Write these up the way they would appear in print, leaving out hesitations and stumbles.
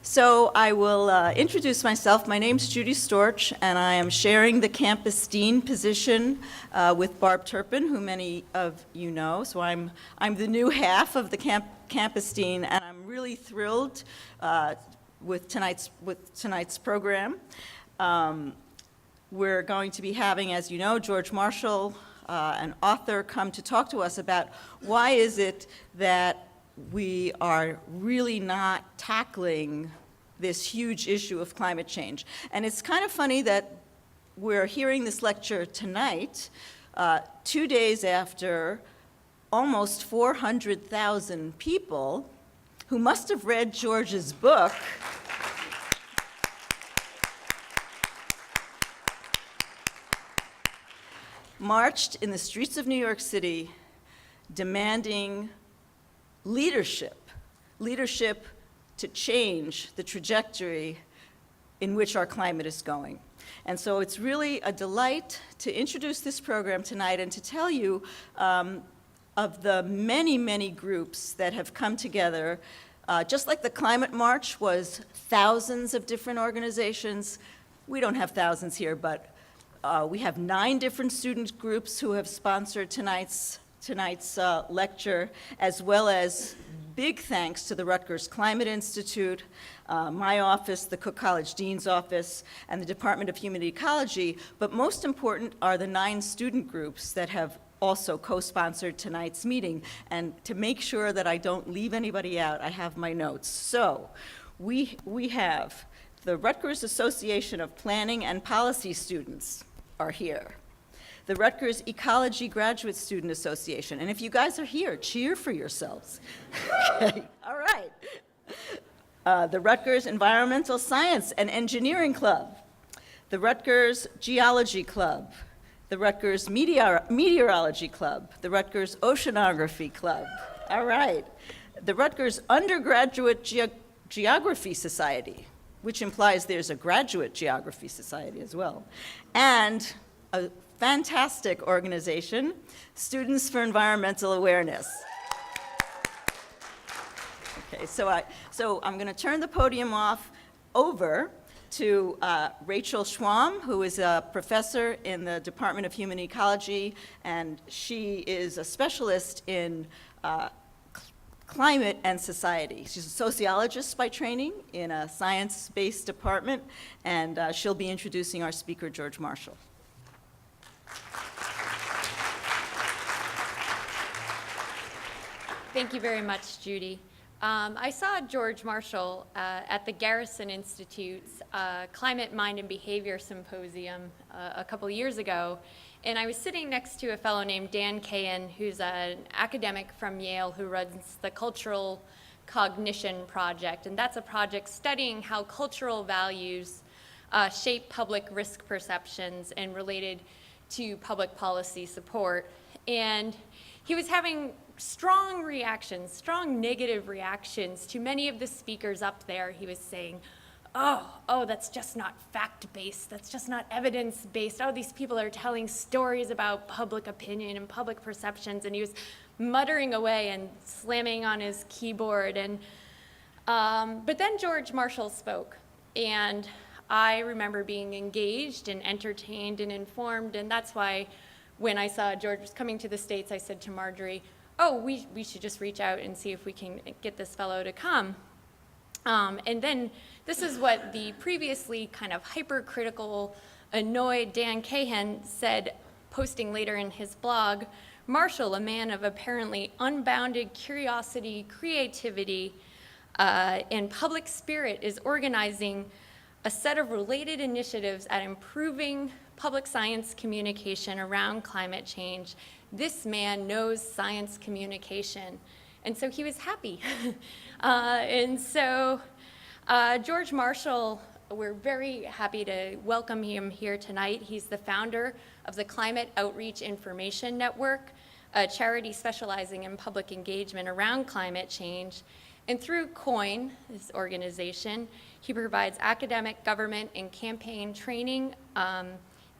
So I will introduce myself. My name's Judy Storch, and I am sharing the campus dean position with Barb Turpin, who many of you know. So I'm the new half of the campus dean, and I'm really thrilled with tonight's program. We're going to be having, as you know, George Marshall, an author, come to talk to us about why is it that we are really not tackling this huge issue of climate change. And it's kind of funny that we're hearing this lecture tonight, 2 days after almost 400,000 people who must have read George's book marched in the streets of New York City demanding leadership to change the trajectory in which our climate is going. And so it's really a delight to introduce this program tonight and to tell you of the many, many groups that have come together. Just like the Climate March was thousands of different organizations, we don't have thousands here, but we have 9 different student groups who have sponsored tonight's lecture, as well as big thanks to the Rutgers Climate Institute, my office, the Cook College Dean's Office, and the Department of Human Ecology. But most important are the 9 student groups that have also co-sponsored tonight's meeting. And to make sure that I don't leave anybody out, I have my notes. So we have the Rutgers Association of Planning and Policy Students are here. The Rutgers Ecology Graduate Student Association. And if you guys are here, cheer for yourselves. Okay, all right. The Rutgers Environmental Science and Engineering Club. The Rutgers Geology Club. The Rutgers Meteorology Club. The Rutgers Oceanography Club. All right. The Rutgers Undergraduate Geography Society, which implies there's a graduate geography society as well. And a fantastic organization, Students for Environmental Awareness. Okay, so I'm going to turn the podium over to Rachel Schwamm, who is a professor in the Department of Human Ecology, and she is a specialist in climate and society. She's a sociologist by training in a science-based department, and she'll be introducing our speaker, George Marshall. Thank you very much, Judy. I saw George Marshall at the Garrison Institute's Climate, Mind, and Behavior Symposium a couple years ago, and I was sitting next to a fellow named Dan Cahan, who's an academic from Yale who runs the Cultural Cognition Project, and that's a project studying how cultural values shape public risk perceptions and related to public policy support. And he was having strong negative reactions to many of the speakers up there. He was saying, oh, that's just not fact-based, that's just not evidence-based. Oh, these people are telling stories about public opinion and public perceptions. And he was muttering away and slamming on his keyboard. And but then George Marshall spoke, and I remember being engaged and entertained and informed, and that's why when I saw George was coming to the States, I said to Marjorie, oh, we should just reach out and see if we can get this fellow to come. And then this is what the previously kind of hypercritical, annoyed Dan Cahan said, posting later in his blog, Marshall, a man of apparently unbounded curiosity, creativity, and public spirit, is organizing a set of related initiatives at improving public science communication around climate change. This man knows science communication. And so he was happy. And so George Marshall, we're very happy to welcome him here tonight. He's the founder of the Climate Outreach Information Network, a charity specializing in public engagement around climate change. And through COIN, this organization, he provides academic, government, and campaign training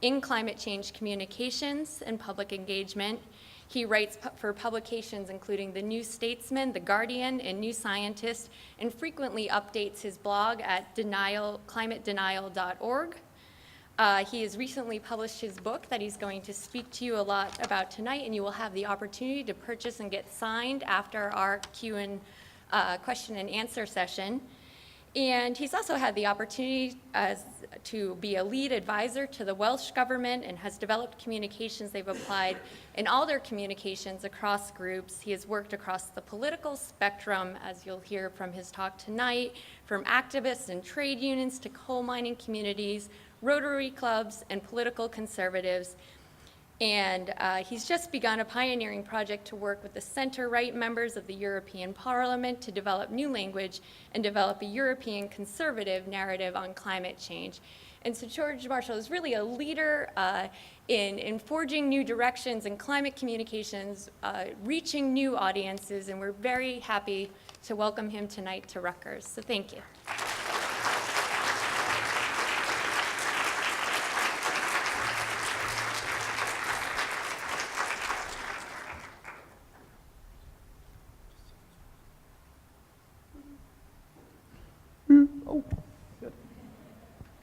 in climate change communications and public engagement. He writes for publications including The New Statesman, The Guardian, and New Scientist, and frequently updates his blog at climatedenial.org. He has recently published his book that he's going to speak to you a lot about tonight, and you will have the opportunity to purchase and get signed after our question and answer session. And he's also had the opportunity to be a lead advisor to the Welsh government and has developed communications they've applied in all their communications across groups. He has worked across the political spectrum, as you'll hear from his talk tonight, from activists and trade unions to coal mining communities, Rotary clubs, and political conservatives. And he's just begun a pioneering project to work with the center-right members of the European Parliament to develop new language and develop a European conservative narrative on climate change. And so George Marshall is really a leader in forging new directions in climate communications, reaching new audiences, and we're very happy to welcome him tonight to Rutgers. So thank you. Oh, good.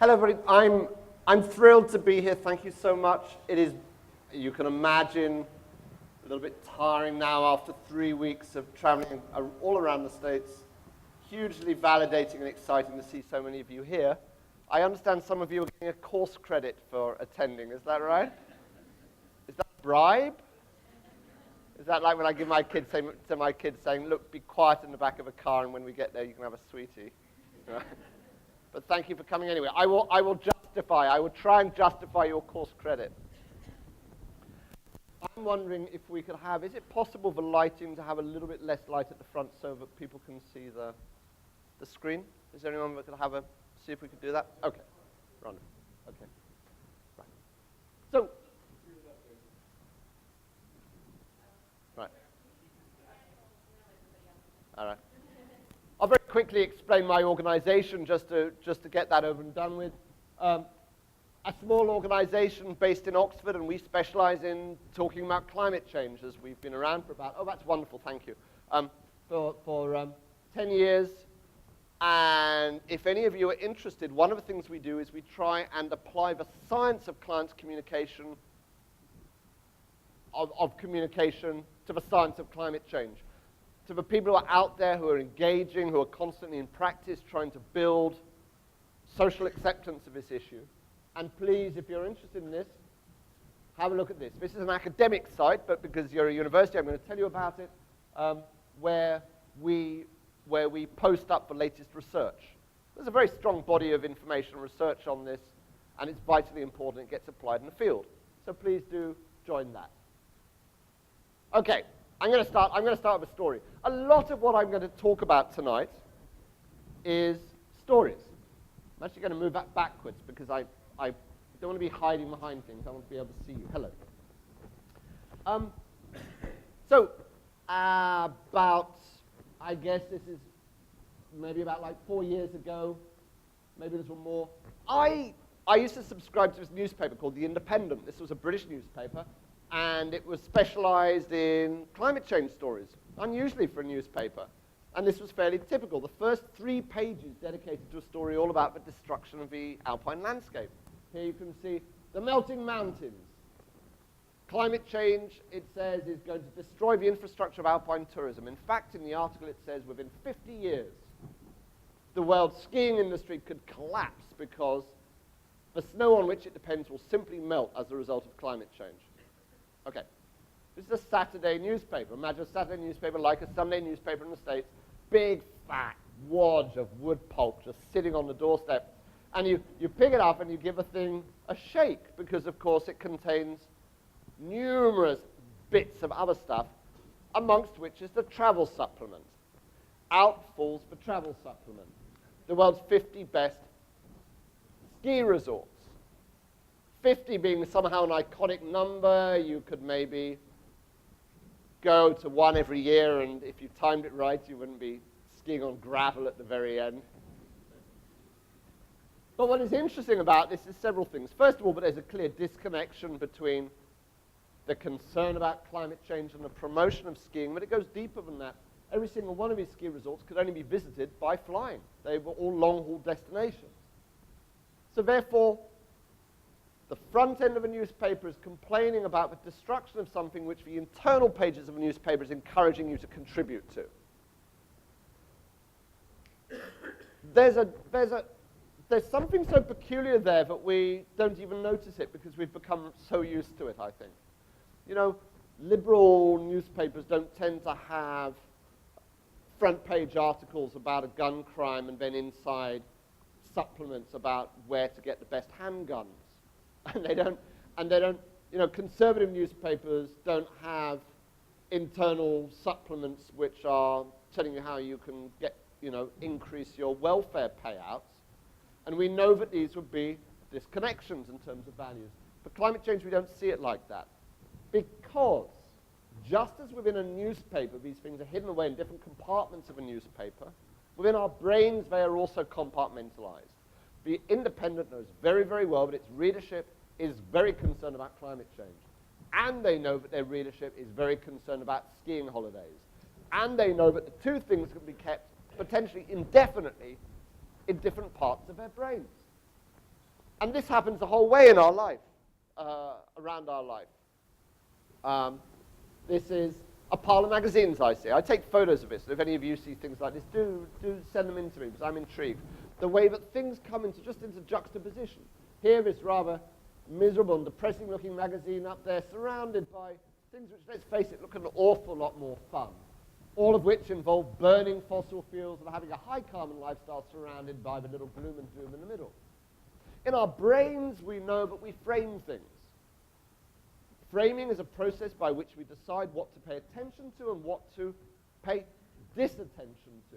Hello, everybody. I'm thrilled to be here. Thank you so much. It is, you can imagine, a little bit tiring now after 3 weeks of traveling all around the States. Hugely validating and exciting to see so many of you here. I understand some of you are getting a course credit for attending. Is that right? Is that a bribe? Is that like when I give my kids to my kids saying, look, be quiet in the back of a car, and when we get there, you can have a sweetie? Right. But thank you for coming anyway. I will try and justify your course credit. I'm wondering if we could have, is it possible for lighting to have a little bit less light at the front so that people can see the screen? Is there anyone that could see if we could do that? Okay, Rhonda. Okay, right. So, right. All right. I'll very quickly explain my organization just to get that over and done with. A small organization based in Oxford, and we specialize in talking about climate change, as we've been around for about, oh, that's wonderful, thank you, for 10 years. And if any of you are interested, one of the things we do is we try and apply the science of client communication, of communication to the science of climate change. To the people who are out there who are engaging, who are constantly in practice trying to build social acceptance of this issue. And please, if you're interested in this, have a look at this. This is an academic site, but because you're a university, I'm going to tell you about it, where we post up the latest research. There's a very strong body of information and research on this, and it's vitally important it gets applied in the field. So please do join that. Okay. I'm going to start with a story. A lot of what I'm going to talk about tonight is stories. I'm actually going to move that backwards because I don't want to be hiding behind things. I want to be able to see you. Hello. So about, I guess this is maybe about like 4 years ago, maybe a little more, I used to subscribe to this newspaper called The Independent. This was a British newspaper. And it was specialized in climate change stories, unusually for a newspaper. And this was fairly typical. The first 3 pages dedicated to a story all about the destruction of the alpine landscape. Here you can see the melting mountains. Climate change, it says, is going to destroy the infrastructure of alpine tourism. In fact, in the article it says within 50 years, the world's skiing industry could collapse because the snow on which it depends will simply melt as a result of climate change. Okay, this is a Saturday newspaper. Imagine a Saturday newspaper like a Sunday newspaper in the States, big, fat wad of wood pulp just sitting on the doorstep. And you pick it up and you give a thing a shake because, of course, it contains numerous bits of other stuff, amongst which is the travel supplement. Out falls the travel supplement. The world's 50 best ski resorts. 50 being somehow an iconic number. You could maybe go to one every year, and if you timed it right, you wouldn't be skiing on gravel at the very end. But what is interesting about this is several things. First of all, but there's a clear disconnection between the concern about climate change and the promotion of skiing, but it goes deeper than that. Every single one of these ski resorts could only be visited by flying. They were all long-haul destinations. So therefore, the front end of a newspaper is complaining about the destruction of something which the internal pages of a newspaper is encouraging you to contribute to. There's something so peculiar there that we don't even notice it because we've become so used to it, I think. You know, liberal newspapers don't tend to have front page articles about a gun crime and then inside supplements about where to get the best handguns. And they don't, you know, conservative newspapers don't have internal supplements which are telling you how you can get, you know, increase your welfare payouts. And we know that these would be disconnections in terms of values. For climate change, we don't see it like that. Because just as within a newspaper, these things are hidden away in different compartments of a newspaper, within our brains, they are also compartmentalized. The Independent knows very, very well that its readership is very concerned about climate change. And they know that their readership is very concerned about skiing holidays. And they know that the two things can be kept potentially indefinitely in different parts of their brains. And this happens the whole way in our life, around our life. This is a pile of magazines I see. I take photos of it, so if any of you see things like this, do send them in to me, because I'm intrigued. The way that things come into juxtaposition. Here, this rather miserable and depressing-looking magazine up there, surrounded by things which, let's face it, look an awful lot more fun, all of which involve burning fossil fuels and having a high-carbon lifestyle surrounded by the little gloom and doom in the middle. In our brains, we know that we frame things. Framing is a process by which we decide what to pay attention to and what to pay disattention to.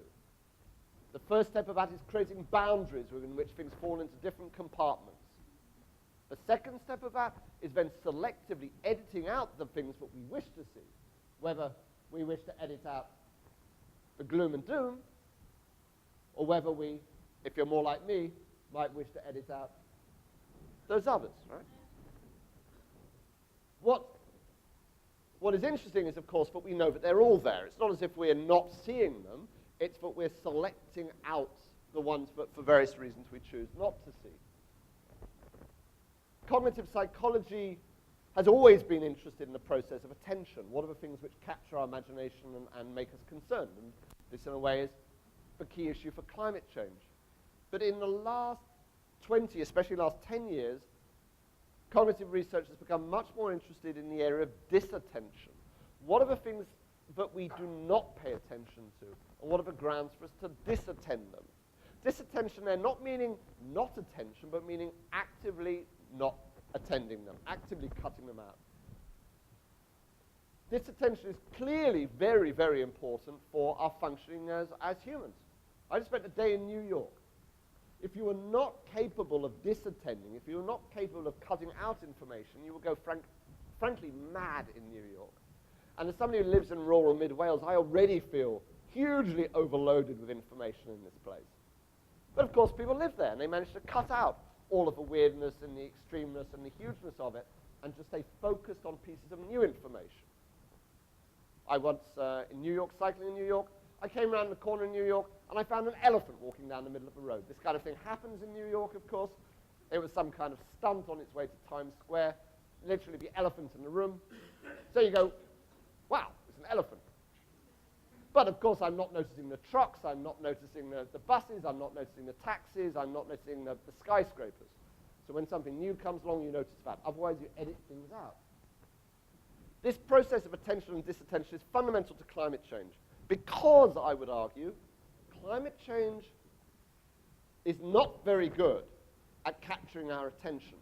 The first step of that is creating boundaries within which things fall into different compartments. The second step of that is then selectively editing out the things that we wish to see, whether we wish to edit out the gloom and doom, or whether we, if you're more like me, might wish to edit out those others, right? What is interesting is, of course, that we know that they're all there. It's not as if we're not seeing them. It's that we're selecting out the ones that, for various reasons, we choose not to see. Cognitive psychology has always been interested in the process of attention. What are the things which capture our imagination and make us concerned? And this, in a way, is the key issue for climate change. But in the last 20, especially last 10 years, cognitive research has become much more interested in the area of disattention. What are the things that we do not pay attention to, and what are the grounds for us to disattend them? Disattention there not meaning not attention, but meaning actively not attending them, actively cutting them out. Disattention is clearly very, very important for our functioning as humans. I just spent a day in New York. If you are not capable of disattending, if you are not capable of cutting out information, you will go frankly mad in New York. And as somebody who lives in rural mid-Wales, I already feel hugely overloaded with information in this place. But of course, people live there, and they manage to cut out all of the weirdness and the extremeness and the hugeness of it, and just stay focused on pieces of new information. I once, in New York, cycling in New York, I came around the corner in New York, and I found an elephant walking down the middle of the road. This kind of thing happens in New York, of course. It was some kind of stunt on its way to Times Square, literally the elephant in the room. So you go, wow, it's an elephant. But of course, I'm not noticing the trucks, I'm not noticing the buses, I'm not noticing the taxis, I'm not noticing the skyscrapers. So when something new comes along, you notice that. Otherwise, you edit things out. This process of attention and disattention is fundamental to climate change. Because, I would argue, climate change is not very good at capturing our attention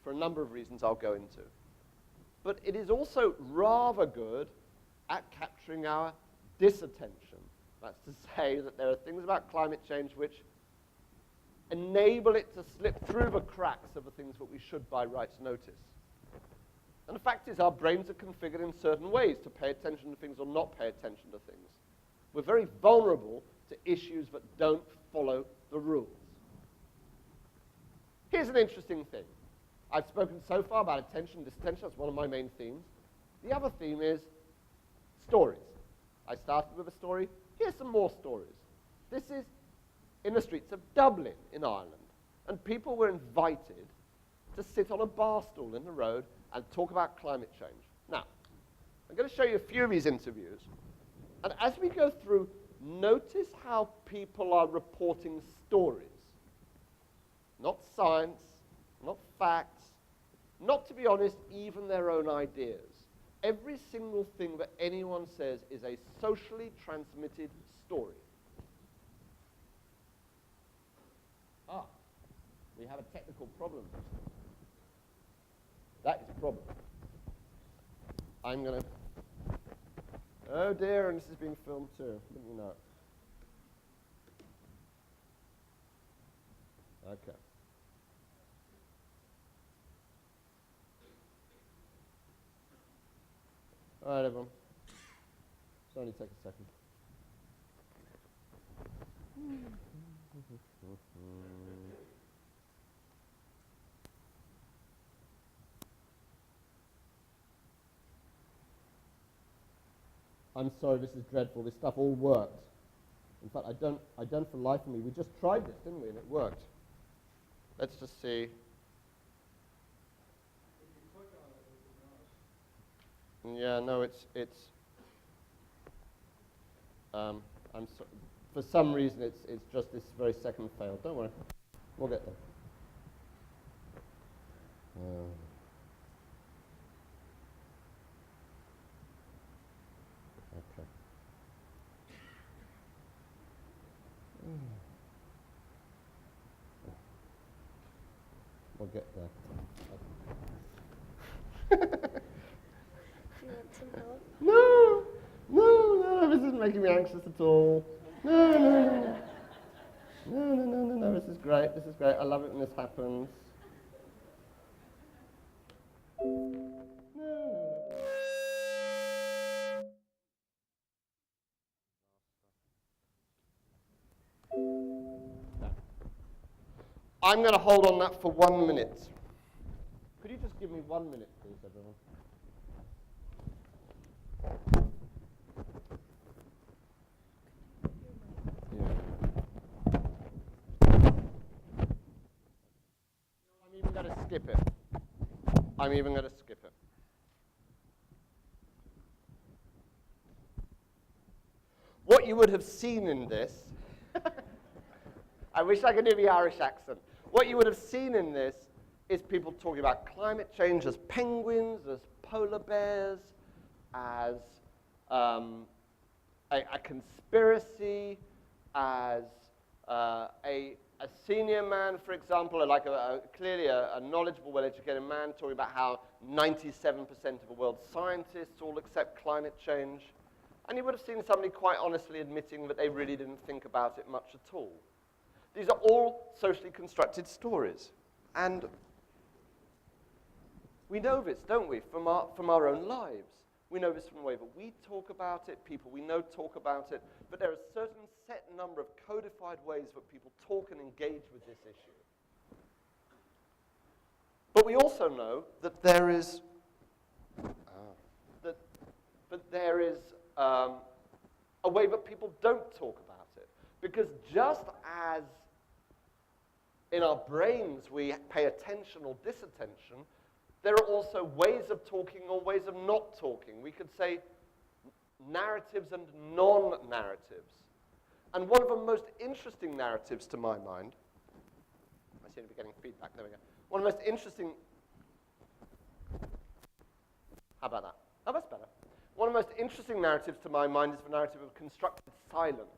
for a number of reasons I'll go into. But it is also rather good at capturing our disattention. That's to say that there are things about climate change which enable it to slip through the cracks of the things that we should by rights notice. And the fact is, our brains are configured in certain ways to pay attention to things or not pay attention to things. We're very vulnerable to issues that don't follow the rules. Here's an interesting thing. I've spoken so far about attention, disattention. That's one of my main themes. The other theme is stories. I started with a story. Here's some more stories. This is in the streets of Dublin in Ireland. And people were invited to sit on a bar stool in the road and talk about climate change. Now, I'm going to show you a few of these interviews. And as we go through, notice how people are reporting stories. Not science, not facts, not, to be honest, even their own ideas. Every single thing that anyone says is a socially transmitted story. Ah, we have a technical problem. That is a problem. I'm going to... Oh dear, and this is being filmed too. Didn't you know? Okay. All right, everyone. It'll only take a second. I'm sorry, this is dreadful. This stuff all worked. In fact, I don't for the life of me. We just tried this, didn't we? And it worked. Let's just see. Yeah, no, I'm so, for some reason it's just this very second fail. Don't worry, we'll get there. Okay. We'll get there. Do you want some help? No, this isn't making me anxious at all. No, this is great, I love it when this happens. I'm going to hold on that for 1 minute. Could you just give me 1 minute, please, everyone? I'm even going to skip it. What you would have seen in this, I wish I could do the Irish accent. What you would have seen in this is people talking about climate change as penguins, as polar bears, as a conspiracy, as a senior man, for example, like clearly a knowledgeable, well-educated man talking about how 97% of the world's scientists all accept climate change. And you would have seen somebody quite honestly admitting that they really didn't think about it much at all. These are all socially constructed stories. And we know this, don't we, from our own lives. We know this from the way that we talk about it, people we know talk about it, but there are a certain set number of codified ways that people talk and engage with this issue. But we also know that there is a way that people don't talk about it. Because just as in our brains we pay attention or disattention, there are also ways of talking or ways of not talking. We could say narratives and non-narratives. And one of the most interesting narratives to my mind, I seem to be getting feedback, there we go. One of the most interesting, how about that? Oh, that's better. One of the most interesting narratives to my mind is the narrative of constructed silence.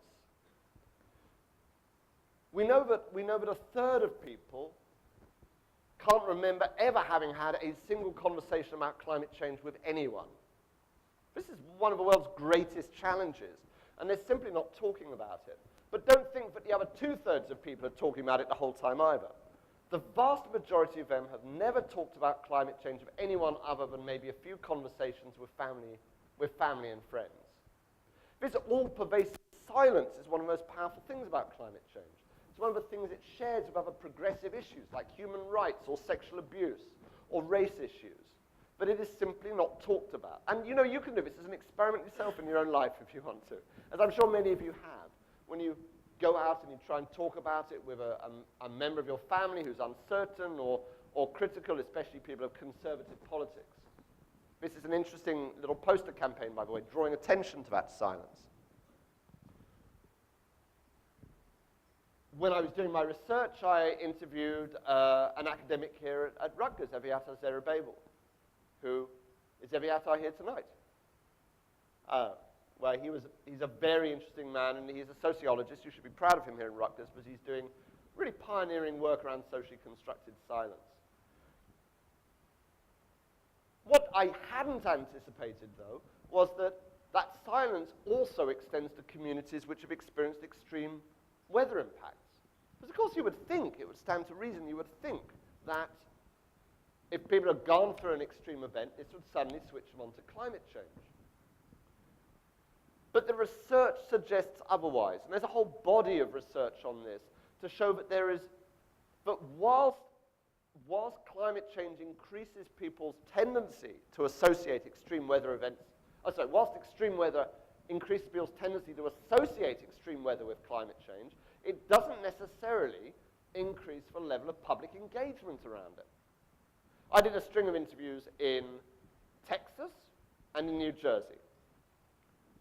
We know that a third of people can't remember ever having had a single conversation about climate change with anyone. This is one of the world's greatest challenges, and they're simply not talking about it. But don't think that the other 2/3 of people are talking about it the whole time either. The vast majority of them have never talked about climate change with anyone other than maybe a few conversations with family and friends. This all-pervasive silence is one of the most powerful things about climate change. It's one of the things it shares with other progressive issues like human rights or sexual abuse or race issues. But it is simply not talked about. And you know, you can do this as an experiment yourself in your own life if you want to, as I'm sure many of you have. When you go out and you try and talk about it with a member of your family who's uncertain or critical, especially people of conservative politics. This is an interesting little poster campaign, by the way, drawing attention to that silence. When I was doing my research, I interviewed an academic here at Rutgers, Eviata Zerubbabel, who is Eviata here tonight. Well, he's a very interesting man, and he's a sociologist. You should be proud of him here in Rutgers, because he's doing really pioneering work around socially constructed silence. What I hadn't anticipated, though, was that that silence also extends to communities which have experienced extreme weather impacts. Because, of course, you would think, it would stand to reason, you would think that if people have gone through an extreme event, this would suddenly switch them on to climate change. But the research suggests otherwise, and there's a whole body of research on this to show that whilst climate change increases people's tendency to associate extreme weather events, whilst extreme weather increases people's tendency to associate extreme weather with climate change, it doesn't necessarily increase the level of public engagement around it. I did a string of interviews in Texas and in New Jersey.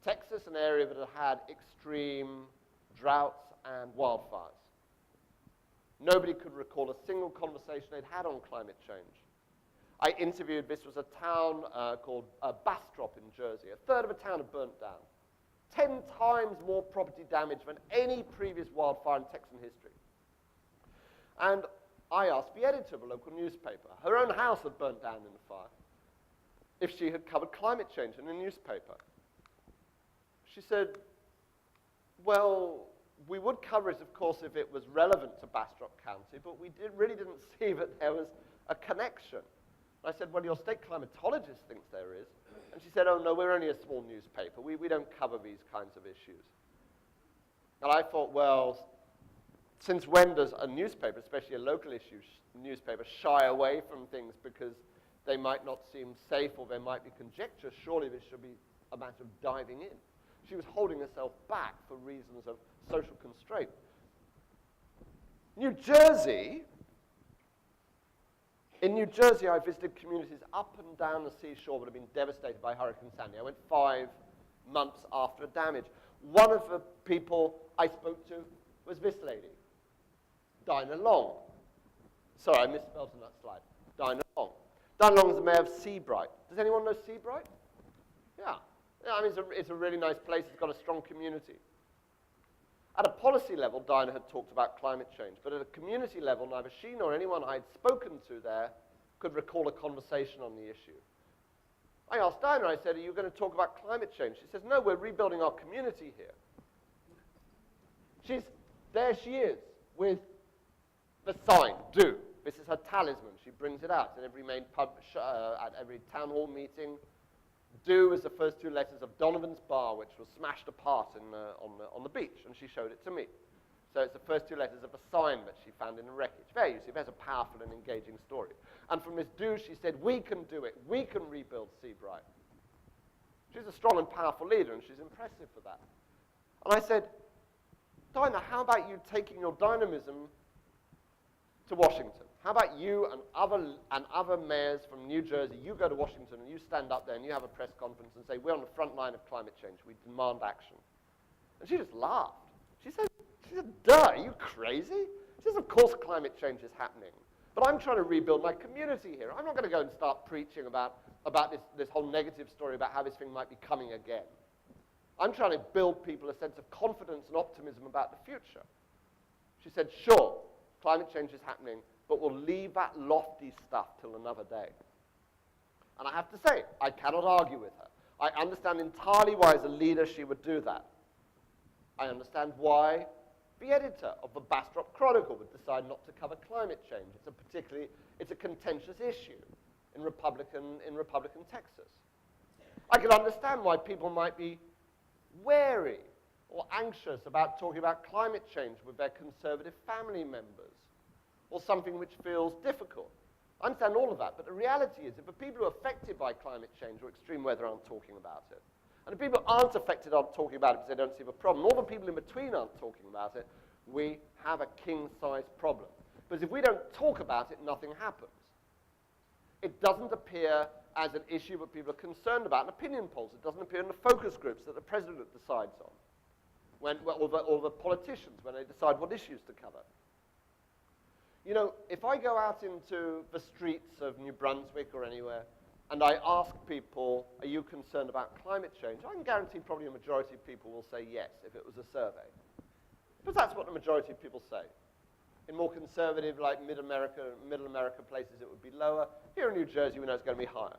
Texas, an area that had had extreme droughts and wildfires. Nobody could recall a single conversation they'd had on climate change. I interviewed, this was a town called Bastrop in Jersey. A third of a town had burnt down. 10 times more property damage than any previous wildfire in Texan history. And I asked the editor of a local newspaper, her own house had burnt down in the fire, if she had covered climate change in a newspaper. She said, well, we would cover it, of course, if it was relevant to Bastrop County, but we really didn't see that there was a connection. I said, well, your state climatologist thinks there is. And she said, oh, no, we're only a small newspaper. We don't cover these kinds of issues. And I thought, well, since when does a newspaper, especially a local issue newspaper, shy away from things because they might not seem safe or there might be conjecture? Surely this should be a matter of diving in. She was holding herself back for reasons of social constraint. New Jersey, in New Jersey, I visited communities up and down the seashore that have been devastated by Hurricane Sandy. I went 5 months after the damage. One of the people I spoke to was this lady, Dinah Long. Sorry, I misspelled on that slide. Dinah Long. Dinah Long is the mayor of Seabright. Does anyone know Seabright? Yeah. Yeah, I mean, it's a really nice place. It's got a strong community. At a policy level, Dinah had talked about climate change, but at a community level, neither she nor anyone I had spoken to there could recall a conversation on the issue. I asked Dinah, I said, are you going to talk about climate change? She says, no, we're rebuilding our community here. There she is, with the sign, do. This is her talisman. She brings it out at every main at every town hall meeting. Do is the first 2 letters of Donovan's Bar, which was smashed apart on the beach, and she showed it to me. So it's the first 2 letters of a sign that she found in the wreckage. There, you see, there's a powerful and engaging story. And from this do, she said, we can do it. We can rebuild Seabright. She's a strong and powerful leader, and she's impressive for that. And I said, Dinah, how about you taking your dynamism to Washington? How about you and other mayors from New Jersey, you go to Washington and you stand up there and you have a press conference and say, we're on the front line of climate change, we demand action. And she just laughed. She said, duh, are you crazy? She says, of course climate change is happening, but I'm trying to rebuild my community here. I'm not going to go and start preaching about this whole negative story about how this thing might be coming again. I'm trying to build people a sense of confidence and optimism about the future. She said, sure, climate change is happening, but we'll leave that lofty stuff till another day. And I have to say, I cannot argue with her. I understand entirely why, as a leader, she would do that. I understand why the editor of the Bastrop Chronicle would decide not to cover climate change. It's a contentious issue in Republican Texas. I can understand why people might be wary or anxious about talking about climate change with their conservative family members, or something which feels difficult. I understand all of that, but the reality is if the people who are affected by climate change or extreme weather aren't talking about it, and the people who aren't affected aren't talking about it because they don't see the problem, all the people in between aren't talking about it, we have a king-size problem. Because if we don't talk about it, nothing happens. It doesn't appear as an issue that people are concerned about in opinion polls. It doesn't appear in the focus groups that the president decides on, or the politicians when they decide what issues to cover. You know, if I go out into the streets of New Brunswick or anywhere, and I ask people, are you concerned about climate change? I can guarantee probably a majority of people will say yes if it was a survey. But that's what the majority of people say. In more conservative, like middle America places, it would be lower. Here in New Jersey, we know it's going to be higher.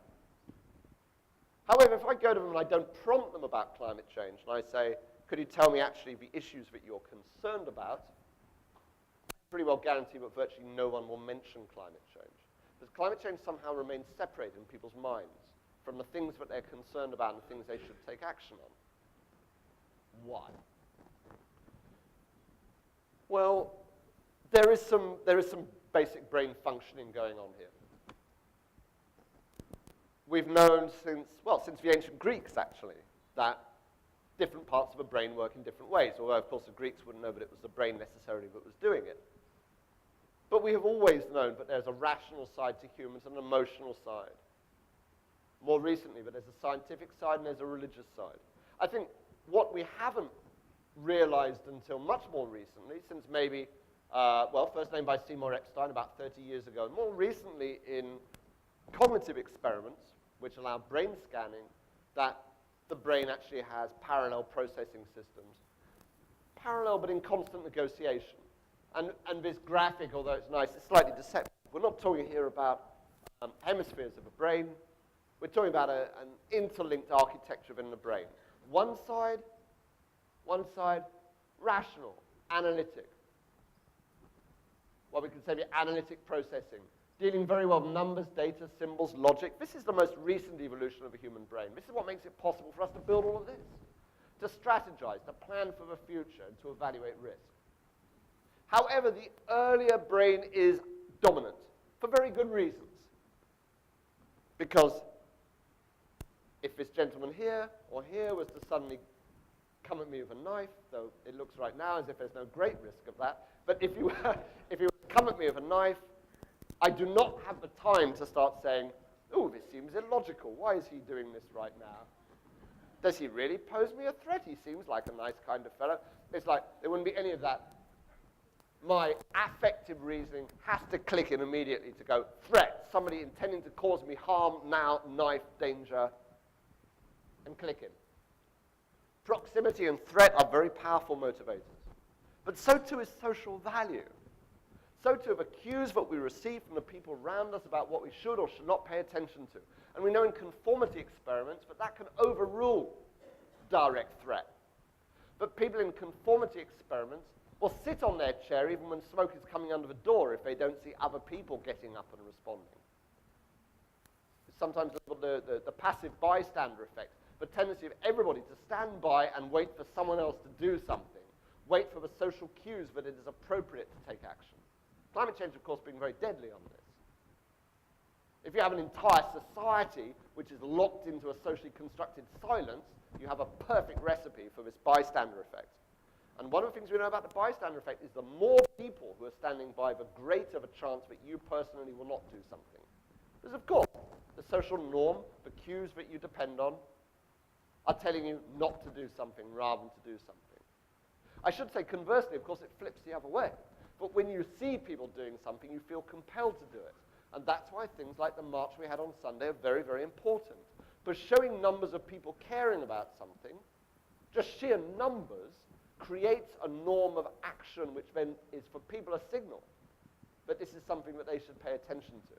However, if I go to them and I don't prompt them about climate change, and I say, could you tell me actually the issues that you're concerned about, I pretty well guarantee that virtually no one will mention climate change. Because climate change somehow remains separated in people's minds from the things that they're concerned about and the things they should take action on. Why? Well, there is some basic brain functioning going on here. We've known since the ancient Greeks, actually, that different parts of the brain work in different ways, although, of course, the Greeks wouldn't know that it was the brain necessarily that was doing it. But we have always known that there's a rational side to humans and an emotional side. More recently, that there's a scientific side and there's a religious side. I think what we haven't realized until much more recently, since maybe, first named by Seymour Epstein about 30 years ago, and more recently in cognitive experiments, which allow brain scanning, that the brain actually has parallel processing systems. Parallel, but in constant negotiation. And this graphic, although it's nice, it's slightly deceptive. We're not talking here about hemispheres of the brain. We're talking about an interlinked architecture within the brain. One side, rational, analytic. What we could say the analytic processing, dealing very well with numbers, data, symbols, logic. This is the most recent evolution of the human brain. This is what makes it possible for us to build all of this, to strategize, to plan for the future, and to evaluate risk. However, the earlier brain is dominant for very good reasons. Because if this gentleman here or here was to suddenly come at me with a knife, though it looks right now as if there's no great risk of that, but if you were to come at me with a knife, I do not have the time to start saying, oh, this seems illogical. Why is he doing this right now? Does he really pose me a threat? He seems like a nice kind of fellow. It's like there wouldn't be any of that. My affective reasoning has to click in immediately to go, threat, somebody intending to cause me harm, now, knife, danger, and click in. Proximity and threat are very powerful motivators. But so too is social value. So too are the cues that we receive from the people around us about what we should or should not pay attention to. And we know in conformity experiments that can overrule direct threat. But people in conformity experiments will sit on their chair even when smoke is coming under the door if they don't see other people getting up and responding. Sometimes the passive bystander effect, the tendency of everybody to stand by and wait for someone else to do something, wait for the social cues that it is appropriate to take action. Climate change, of course, being very deadly on this. If you have an entire society which is locked into a socially constructed silence, you have a perfect recipe for this bystander effect. And one of the things we know about the bystander effect is the more people who are standing by, the greater the chance that you personally will not do something. Because, of course, the social norm, the cues that you depend on, are telling you not to do something rather than to do something. I should say, conversely, of course, it flips the other way. But when you see people doing something, you feel compelled to do it. And that's why things like the march we had on Sunday are very, very important. But showing numbers of people caring about something, just sheer numbers, creates a norm of action which then is for people a signal that this is something that they should pay attention to.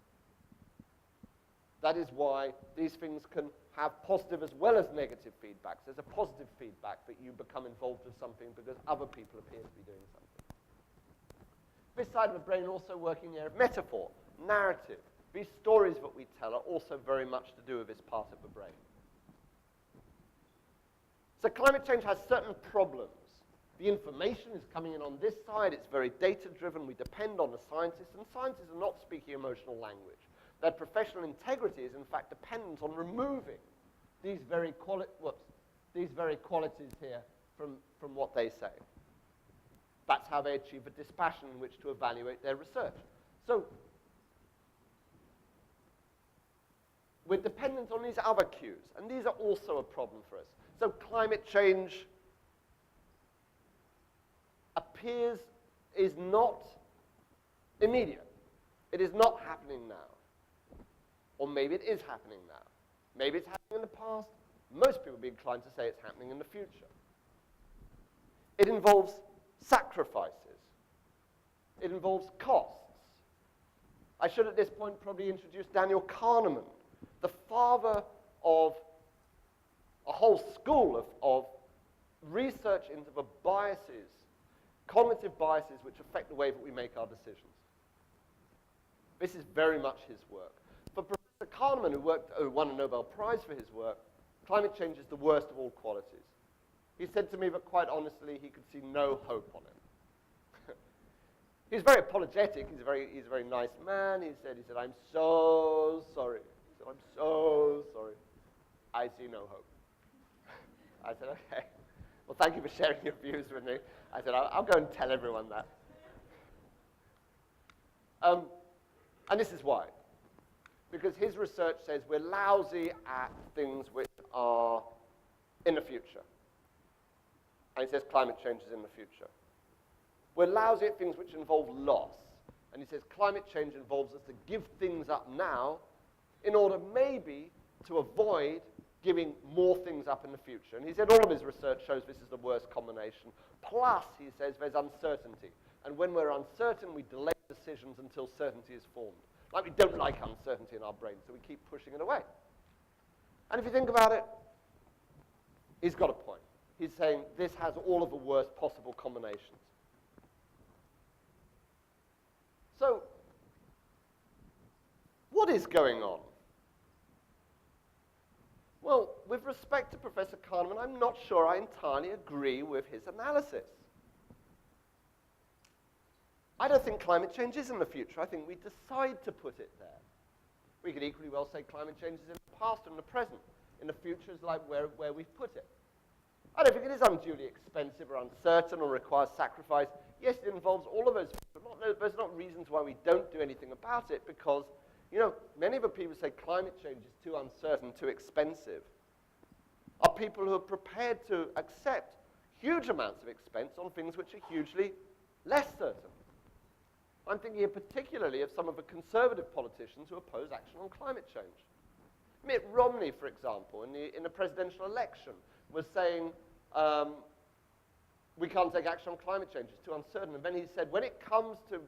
That is why these things can have positive as well as negative feedbacks. There's a positive feedback that you become involved with something because other people appear to be doing something. This side of the brain also working in the area of metaphor, narrative. These stories that we tell are also very much to do with this part of the brain. So climate change has certain problems. The information is coming in on this side. It's very data-driven. We depend on the scientists, and scientists are not speaking emotional language. Their professional integrity is, in fact, dependent on removing these very qualities here from what they say. That's how they achieve a dispassion in which to evaluate their research. So we're dependent on these other cues, and these are also a problem for us. So climate change is not immediate. It is not happening now. Or maybe it is happening now. Maybe it's happening in the past. Most people would be inclined to say it's happening in the future. It involves sacrifices. It involves costs. I should at this point probably introduce Daniel Kahneman, the father of a whole school of research into the biases, cognitive biases which affect the way that we make our decisions. This is very much his work. For Professor Kahneman, who won a Nobel Prize for his work, climate change is the worst of all qualities. He said to me that quite honestly he could see no hope on it. He's very apologetic. He's a very nice man. He said, I'm so sorry. He said, I'm so sorry. I see no hope. I said, okay. Well, thank you for sharing your views with me. I said, I'll go and tell everyone that. And this is why. Because his research says we're lousy at things which are in the future. And he says climate change is in the future. We're lousy at things which involve loss. And he says climate change involves us to give things up now in order maybe to avoid giving more things up in the future. And he said all of his research shows this is the worst combination. Plus, he says, there's uncertainty. And when we're uncertain, we delay decisions until certainty is formed. Like we don't like uncertainty in our brain, so we keep pushing it away. And if you think about it, he's got a point. He's saying this has all of the worst possible combinations. So, what is going on? Well, with respect to Professor Kahneman, I'm not sure I entirely agree with his analysis. I don't think climate change is in the future. I think we decide to put it there. We could equally well say climate change is in the past and the present. In the future is like where we've put it. I don't think it is unduly expensive or uncertain or requires sacrifice. Yes, it involves all of those things, but there's not reasons why we don't do anything about it because, you know, many of the people who say climate change is too uncertain, too expensive, are people who are prepared to accept huge amounts of expense on things which are hugely less certain. I'm thinking particularly of some of the conservative politicians who oppose action on climate change. Mitt Romney, for example, in the presidential election, was saying we can't take action on climate change; it's too uncertain. And then he said, when it comes to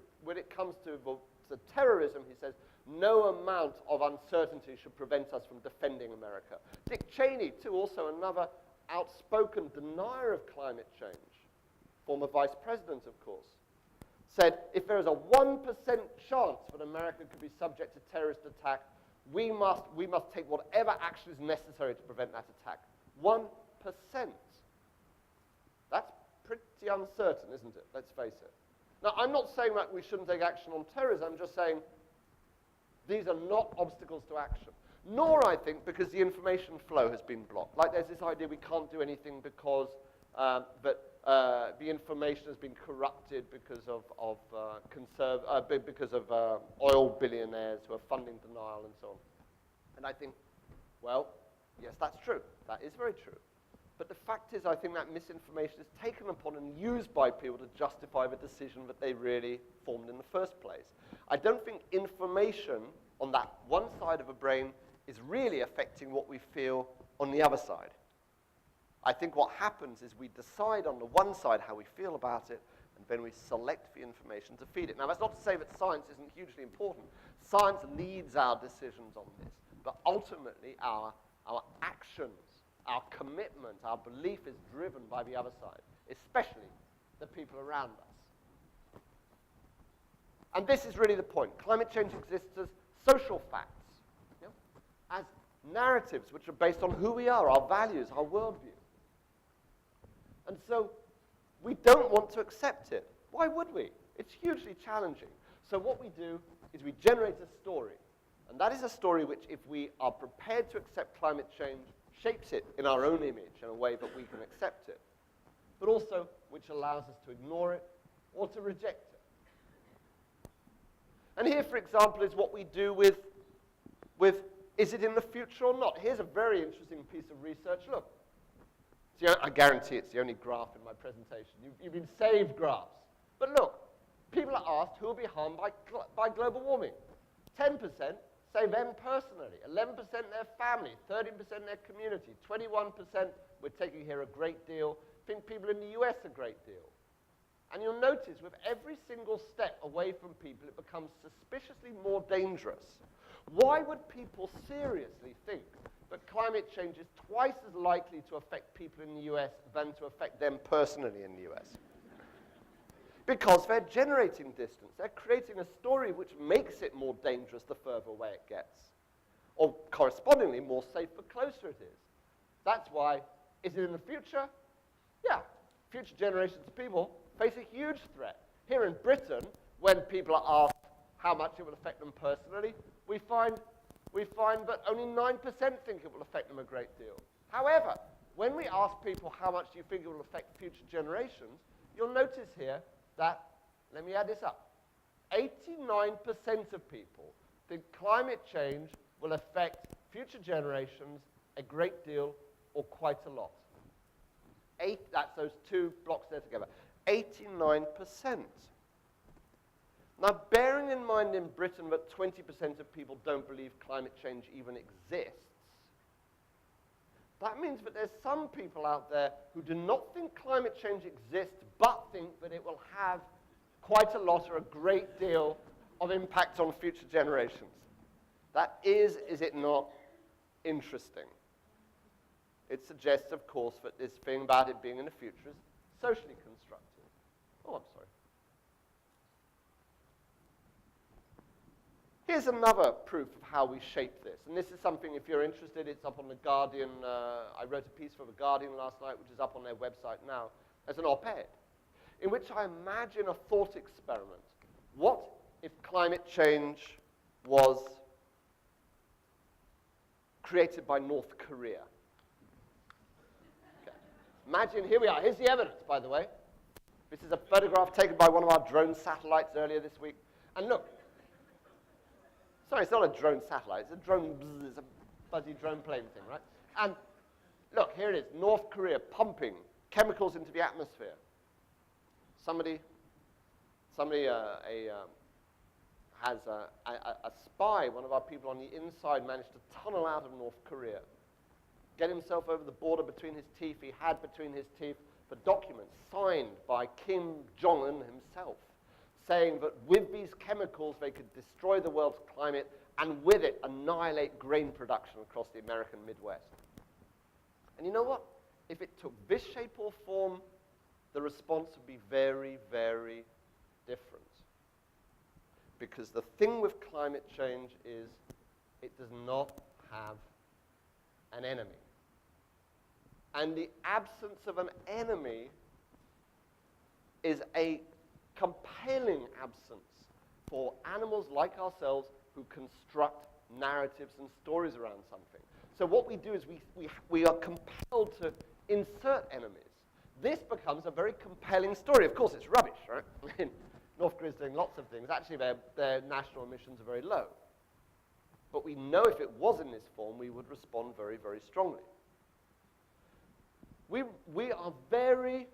terrorism, he says no amount of uncertainty should prevent us from defending America. Dick Cheney, too, also another outspoken denier of climate change, former vice president, of course, said if there is a 1% chance that America could be subject to terrorist attack, we must take whatever action is necessary to prevent that attack. 1%. That's pretty uncertain, isn't it? Let's face it. Now, I'm not saying that we shouldn't take action on terrorism. I'm just saying these are not obstacles to action. Nor, I think, because the information flow has been blocked. Like there's this idea we can't do anything because the information has been corrupted because of oil billionaires who are funding denial and so on. And I think, well, yes, that's true. That is very true. But the fact is, I think that misinformation is taken upon and used by people to justify the decision that they really formed in the first place. I don't think information on that one side of the brain is really affecting what we feel on the other side. I think what happens is we decide on the one side how we feel about it, and then we select the information to feed it. Now, that's not to say that science isn't hugely important. Science leads our decisions on this, but ultimately our actions, our commitment, our belief is driven by the other side, especially the people around us. And this is really the point. Climate change exists as social facts, you know, as narratives which are based on who we are, our values, our worldview. And so we don't want to accept it. Why would we? It's hugely challenging. So what we do is we generate a story. And that is a story which, if we are prepared to accept climate change, shapes it in our own image in a way that we can accept it, but also which allows us to ignore it or to reject it. And here, for example, is what we do with is it in the future or not? Here's a very interesting piece of research. Look, I guarantee it's the only graph in my presentation. You've been saved graphs. But look, people are asked who will be harmed by global warming. 10% say them personally, 11% their family, 13% their community, 21% we're taking here a great deal, think people in the US a great deal. And you'll notice with every single step away from people, it becomes suspiciously more dangerous. Why would people seriously think that climate change is twice as likely to affect people in the US than to affect them personally in the US? Because they're generating distance. They're creating a story which makes it more dangerous the further away it gets. Or correspondingly, more safe the closer it is. That's why, is it in the future? Yeah. Future generations of people face a huge threat. Here in Britain, when people are asked how much it will affect them personally, we find that only 9% think it will affect them a great deal. However, when we ask people how much do you think it will affect future generations, you'll notice here that, let me add this up, 89% of people think climate change will affect future generations a great deal or quite a lot. That's those two blocks there together. 89%. Now, bearing in mind in Britain that 20% of people don't believe climate change even exists, that means that there's some people out there who do not think climate change exists, but think that it will have quite a lot or a great deal of impact on future generations. That is it not, interesting? It suggests, of course, that this thing about it being in the future is socially constructed. Oh, I'm sorry. Here's another proof of how we shape this. And this is something, if you're interested, it's up on The Guardian. I wrote a piece for The Guardian last night, which is up on their website now, as an op-ed, in which I imagine a thought experiment. What if climate change was created by North Korea? Okay. Imagine, here we are. Here's the evidence, by the way. This is a photograph taken by one of our drone satellites earlier this week. And look, sorry, it's not a drone satellite. It's a drone, it's a fuzzy drone plane thing, right? And look, here it is, North Korea pumping chemicals into the atmosphere. Somebody has a spy, one of our people on the inside, managed to tunnel out of North Korea, get himself over the border between his teeth. He had between his teeth the documents signed by Kim Jong-un himself, saying that with these chemicals they could destroy the world's climate and with it annihilate grain production across the American Midwest. And you know what? If it took this shape or form, the response would be very, very different. Because the thing with climate change is it does not have an enemy. And the absence of an enemy is a compelling absence for animals like ourselves who construct narratives and stories around something. So what we do is we are compelled to insert enemies. This becomes a very compelling story. Of course, it's rubbish, right? I mean, North Korea's doing lots of things. Actually, their national emissions are very low. But we know if it was in this form, we would respond very, very strongly. We are very,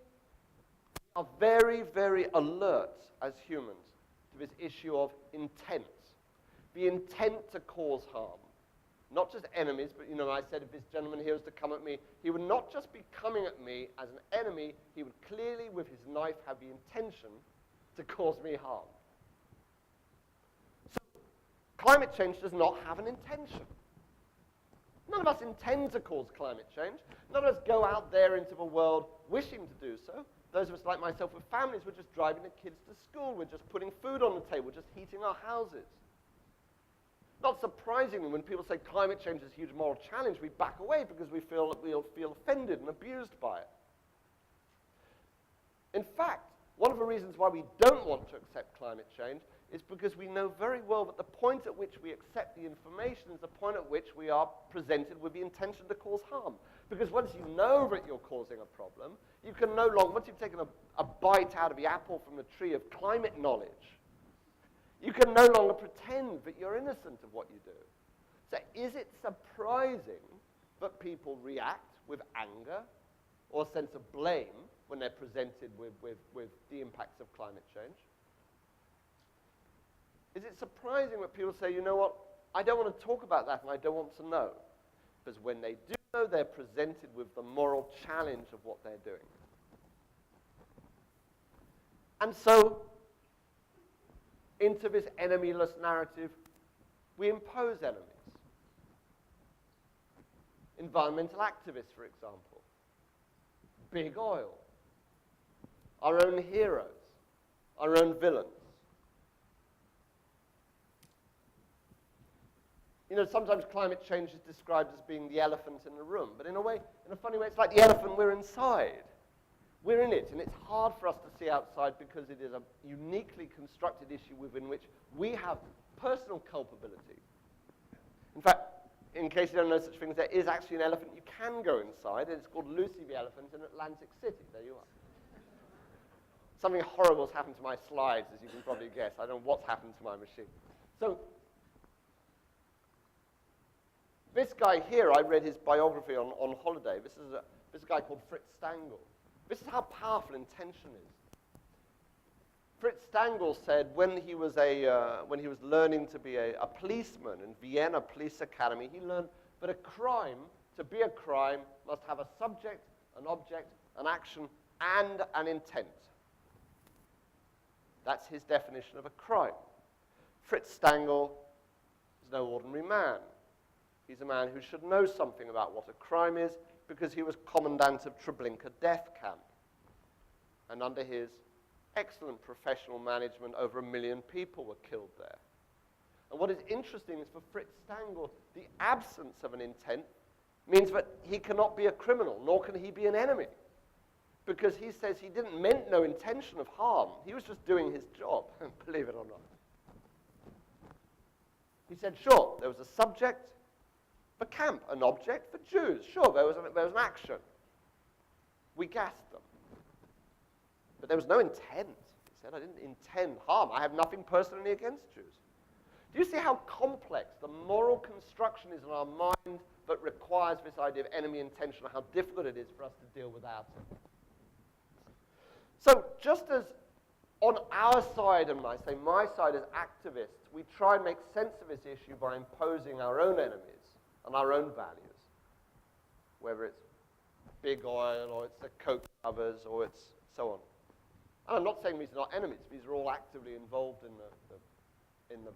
very alert as humans to this issue of intent. The intent to cause harm. Not just enemies, but I said if this gentleman here was to come at me, he would not just be coming at me as an enemy, he would clearly, with his knife, have the intention to cause me harm. So, climate change does not have an intention. None of us intend to cause climate change. None of us go out there into the world wishing to do so. Those of us like myself with families, we're just driving the kids to school, we're just putting food on the table, just heating our houses. Not surprisingly, when people say climate change is a huge moral challenge, we back away because we feel offended and abused by it. In fact, one of the reasons why we don't want to accept climate change is because we know very well that the point at which we accept the information is the point at which we are presented with the intention to cause harm. Because once you know that you're causing a problem, you can no longer, once you've taken a bite out of the apple from the tree of climate knowledge, you can no longer pretend that you're innocent of what you do. So is it surprising that people react with anger or a sense of blame when they're presented with the impacts of climate change? Is it surprising that people say, you know what, I don't want to talk about that and I don't want to know? Because when they do know, they're presented with the moral challenge of what they're doing. And so, into this enemy-less narrative, we impose enemies. Environmental activists, for example. Big oil. Our own heroes. Our own villains. You know, sometimes climate change is described as being the elephant in the room, but in a way, in a funny way, it's like the elephant we're inside. We're in it, and it's hard for us to see outside because it is a uniquely constructed issue within which we have personal culpability. In fact, in case you don't know such things, there is actually an elephant you can go inside, and it's called Lucy the elephant in Atlantic City. There you are. Something horrible has happened to my slides, as you can probably guess. I don't know what's happened to my machine. So, this guy here, I read his biography on holiday. This is a guy called Fritz Stangl. This is how powerful intention is. Fritz Stangl said when he was learning to be a policeman in Vienna Police Academy, he learned that a crime, to be a crime, must have a subject, an object, an action, and an intent. That's his definition of a crime. Fritz Stangl is no ordinary man. He's a man who should know something about what a crime is because he was commandant of Treblinka death camp. And under his excellent professional management, over 1 million people were killed there. And what is interesting is for Fritz Stangl, the absence of an intent means that he cannot be a criminal, nor can he be an enemy. Because he says he meant no intention of harm. He was just doing his job, believe it or not. He said, sure, there was a subject for camp, an object for Jews. Sure, there was an action. We gassed them. But there was no intent. He said, I didn't intend harm. I have nothing personally against Jews. Do you see how complex the moral construction is in our mind that requires this idea of enemy intention, and how difficult it is for us to deal without it? So just as on our side, and I say my side as activists, we try and make sense of this issue by imposing our own enemies and our own values, whether it's big oil, or it's the Coke covers, or it's so on. And I'm not saying these are not enemies. These are all actively involved in the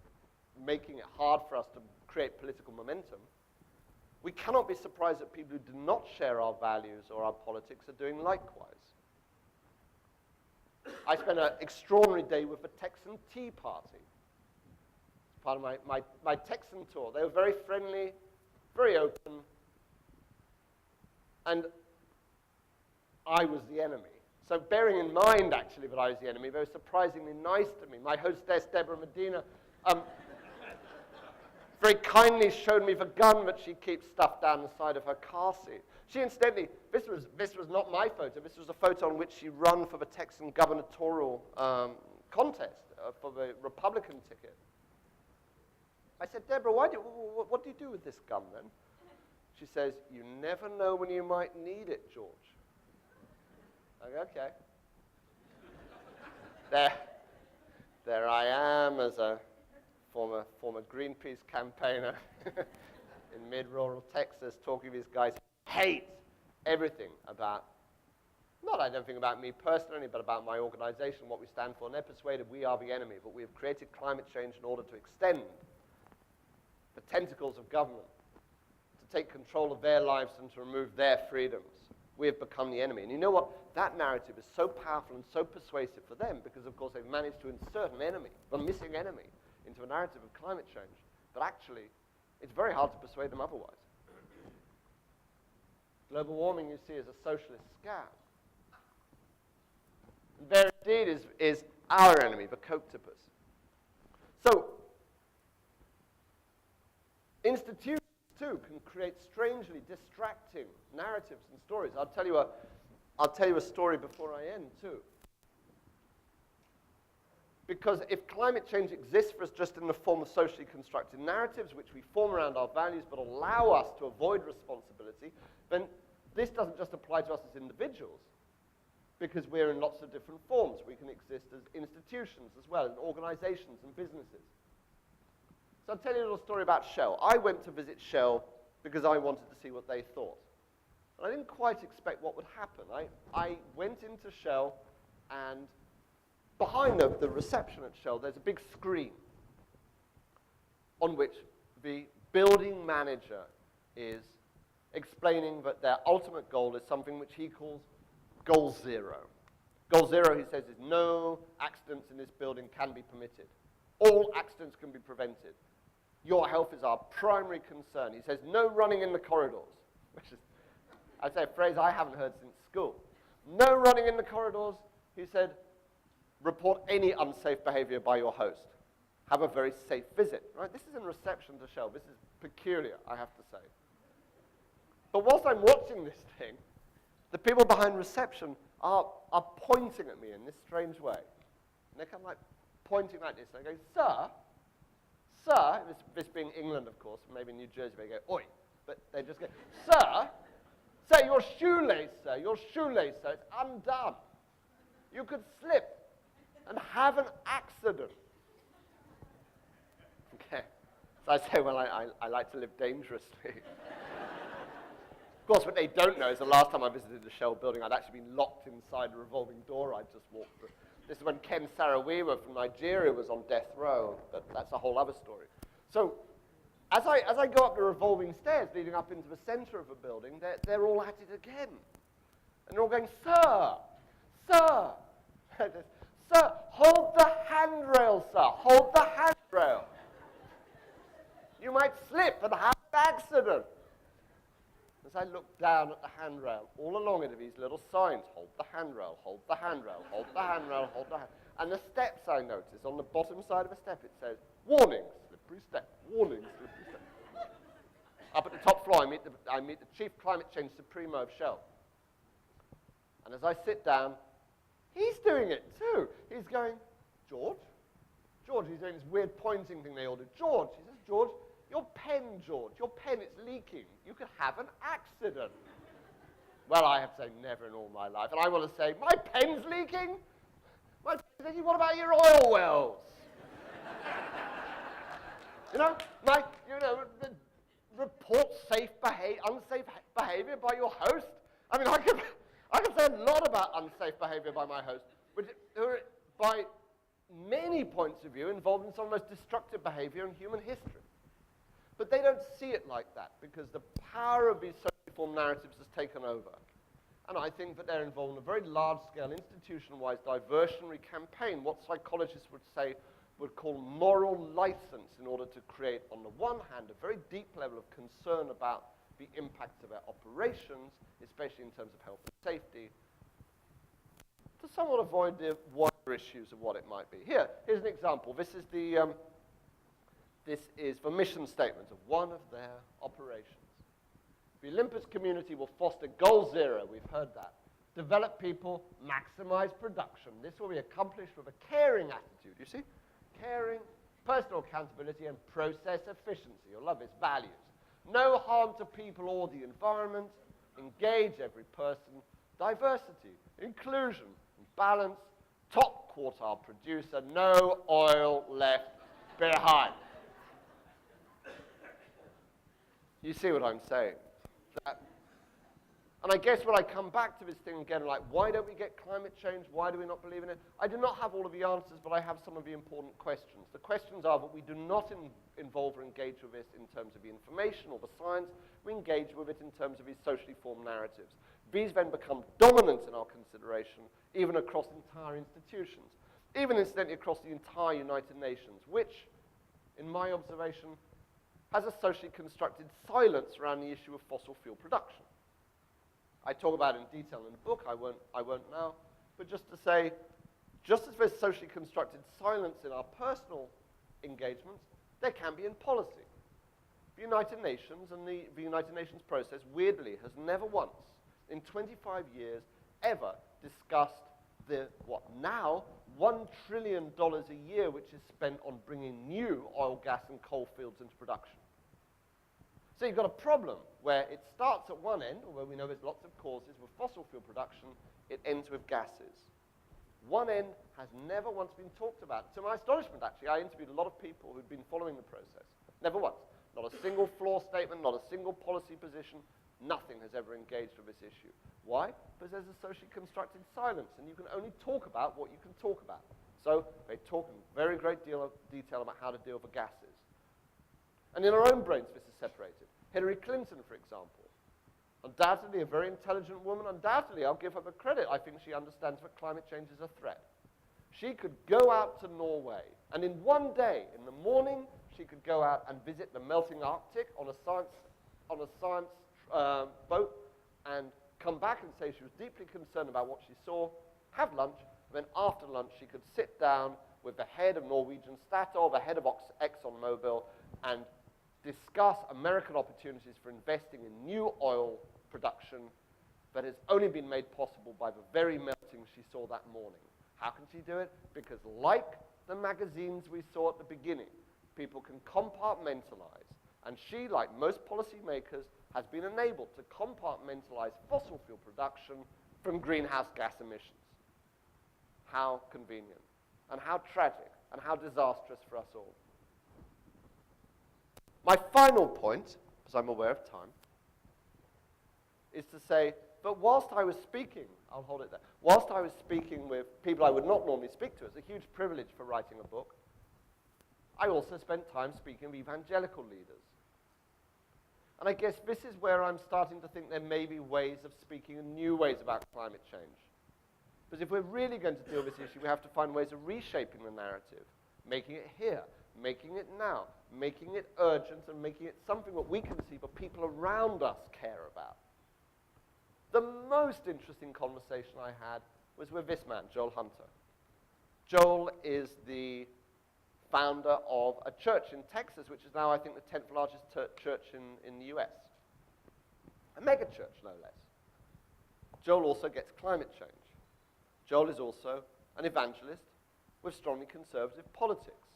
making it hard for us to create political momentum. We cannot be surprised that people who do not share our values or our politics are doing likewise. I spent an extraordinary day with the Texan Tea Party. It's part of my Texan tour. They were very friendly, very open, and I was the enemy. So bearing in mind, actually, that I was the enemy, they were surprisingly nice to me. My hostess, Deborah Medina, very kindly showed me the gun that she keeps stuffed down the side of her car seat. She incidentally, this was not my photo, this was a photo on which she ran for the Texan gubernatorial contest for the Republican ticket. I said, Deborah, what do you do with this gun then? She says, you never know when you might need it, George. I go, okay. There I am as a former Greenpeace campaigner in mid-rural Texas, talking to these guys who hate everything about, not I don't think about me personally, but about my organization, what we stand for, and they're persuaded we are the enemy, but we have created climate change in order to extend the tentacles of government, to take control of their lives and to remove their freedoms. We have become the enemy. And you know what? That narrative is so powerful and so persuasive for them because, of course, they've managed to insert an enemy, the missing enemy, into a narrative of climate change. But actually, it's very hard to persuade them otherwise. Global warming, you see, is a socialist scam. And there indeed is our enemy, the coctopus. So, institutions, too, can create strangely distracting narratives and stories. I'll tell you a story before I end, too. Because if climate change exists for us just in the form of socially constructed narratives, which we form around our values but allow us to avoid responsibility, then this doesn't just apply to us as individuals, because we're in lots of different forms. We can exist as institutions as well, and organizations and businesses. So I'll tell you a little story about Shell. I went to visit Shell because I wanted to see what they thought. And I didn't quite expect what would happen. I went into Shell, and behind the reception at Shell, there's a big screen on which the building manager is explaining that their ultimate goal is something which he calls Goal Zero. Goal Zero, he says, is no accidents in this building can be permitted. All accidents can be prevented. Your health is our primary concern. He says no running in the corridors, which is, I'd say, a phrase I haven't heard since school. No running in the corridors, he said, report any unsafe behavior by your host. Have a very safe visit. Right? This is in reception to Shell. This is peculiar, I have to say. But whilst I'm watching this thing, the people behind reception are pointing at me in this strange way. And they come like pointing like this. And they go, sir, this being England, of course, maybe New Jersey, they go, oi. But they just go, sir, your shoelace, sir, it's undone. You could slip and have an accident. Okay. So I say, well, I like to live dangerously. Of course, what they don't know is the last time I visited the Shell building, I'd actually been locked inside a revolving door I'd just walked through. This is when Ken Saro-Wiwa from Nigeria was on death row, but that's a whole other story. So as I go up the revolving stairs leading up into the center of the building, they're all at it again. And they're all going, sir, sir, hold the handrail, sir, hold the handrail. You might slip and have an accident. As I look down at the handrail, all along it are these little signs, hold the handrail, hold the handrail, hold the handrail, hold the handrail. And the steps I notice, on the bottom side of a step, it says, warning, slippery step, warning, slippery step. Up at the top floor, I meet the Chief Climate Change Supremo of Shell. And as I sit down, he's doing it too. He's going, George, he's doing this weird pointing thing they all do. George, he says, George, your pen, it's leaking. You could have an accident. Well, I have to say never in all my life. And I want to say, my pen's leaking? My pen's leaking? What about your oil wells? Report unsafe behavior by your host. I mean, I can say a lot about unsafe behavior by my host, which by many points of view involved in some of the most destructive behavior in human history. But they don't see it like that because the power of these socially formed narratives has taken over. And I think that they're involved in a very large-scale, institution-wide diversionary campaign, what psychologists would call moral license, in order to create, on the one hand, a very deep level of concern about the impacts of their operations, especially in terms of health and safety, to somewhat avoid the wider issues of what it might be. Here's an example. This is the mission statement of one of their operations. The Olympus community will foster Goal Zero, we've heard that. Develop people, maximize production. This will be accomplished with a caring attitude, you see? Caring, personal accountability, and process efficiency. You'll love this, values. No harm to people or the environment. Engage every person. Diversity, inclusion, balance. Top quartile producer, no oil left behind. You see what I'm saying? And I guess when I come back to this thing again, like, why don't we get climate change? Why do we not believe in it? I do not have all of the answers, but I have some of the important questions. The questions are that we do not involve or engage with this in terms of the information or the science. We engage with it in terms of these socially formed narratives. These then become dominant in our consideration, even across entire institutions, even incidentally across the entire United Nations, which, in my observation, has a socially constructed silence around the issue of fossil fuel production. I talk about it in detail in the book, I won't now. but just to say, just as there's socially constructed silence in our personal engagements, there can be in policy. The United Nations and the United Nations process, weirdly, has never once, in 25 years, ever discussed the, what now, $1 trillion a year which is spent on bringing new oil, gas, and coal fields into production. So you've got a problem where it starts at one end, where we know there's lots of causes with fossil fuel production, it ends with gases. One end has never once been talked about. To my astonishment, actually, I interviewed a lot of people who'd been following the process. Never once. Not a single floor statement, not a single policy position. Nothing has ever engaged with this issue. Why? Because there's a socially constructed silence, and you can only talk about what you can talk about. So they talk in very great deal of detail about how to deal with gases. And in our own brains, this is separated. Hillary Clinton, for example, undoubtedly a very intelligent woman. Undoubtedly, I'll give her the credit. I think she understands that climate change is a threat. She could go out to Norway, and in one day, in the morning, she could go out and visit the melting Arctic on a science boat, and come back and say she was deeply concerned about what she saw, have lunch, and then after lunch she could sit down with the head of Norwegian Statoil, the head of ExxonMobil, and discuss American opportunities for investing in new oil production that has only been made possible by the very melting she saw that morning. How can she do it? Because like the magazines we saw at the beginning, people can compartmentalize. And she, like most policymakers, has been enabled to compartmentalize fossil fuel production from greenhouse gas emissions. How convenient, and how tragic, and how disastrous for us all. My final point, because I'm aware of time, is to say that whilst I was speaking, I'll hold it there, whilst I was speaking with people I would not normally speak to, it's a huge privilege for writing a book, I also spent time speaking with evangelical leaders. And I guess this is where I'm starting to think there may be ways of speaking in new ways about climate change. Because if we're really going to deal with this issue, we have to find ways of reshaping the narrative, making it here, making it now, making it urgent, and making it something that we can see but people around us care about. The most interesting conversation I had was with this man, Joel Hunter. Joel is the founder of a church in Texas, which is now, I think, the 10th largest church in the US. A mega church, no less. Joel also gets climate change. Joel is also an evangelist with strongly conservative politics.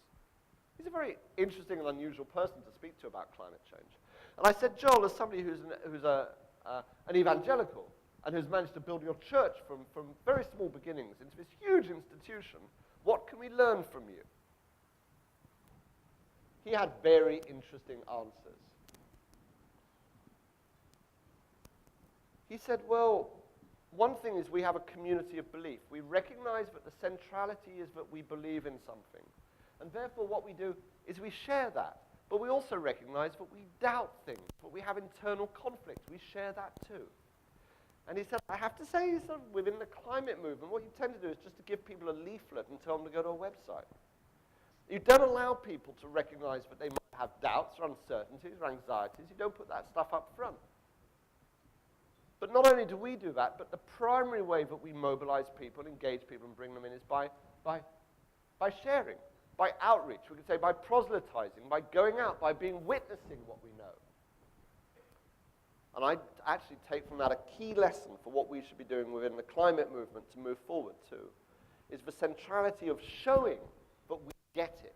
He's a very interesting and unusual person to speak to about climate change. And I said, Joel, as somebody who's an evangelical and who's managed to build your church from very small beginnings into this huge institution, what can we learn from you? He had very interesting answers. He said, well, one thing is we have a community of belief. We recognize that the centrality is that we believe in something. And therefore what we do is we share that. But we also recognize that we doubt things, that we have internal conflict. We share that too. And he said, I have to say, sort of within the climate movement, what you tend to do is just to give people a leaflet and tell them to go to a website. You don't allow people to recognize that they might have doubts or uncertainties or anxieties. You don't put that stuff up front. But not only do we do that, but the primary way that we mobilize people, engage people, and bring them in is by sharing, by outreach. We could say by proselytizing, by going out, by witnessing what we know. And I actually take from that a key lesson for what we should be doing within the climate movement to move forward to, is the centrality of showing that we get it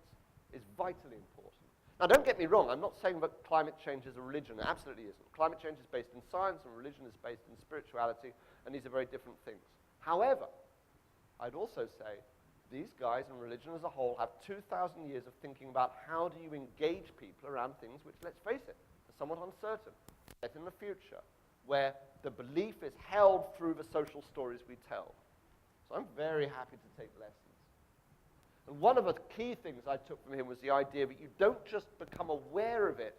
is vitally important. Now, don't get me wrong. I'm not saying that climate change is a religion. It absolutely isn't. Climate change is based in science, and religion is based in spirituality, and these are very different things. However, I'd also say these guys and religion as a whole have 2,000 years of thinking about how do you engage people around things which, let's face it, are somewhat uncertain, set in the future, where the belief is held through the social stories we tell. So I'm very happy to take lessons. And one of the key things I took from him was the idea that you don't just become aware of it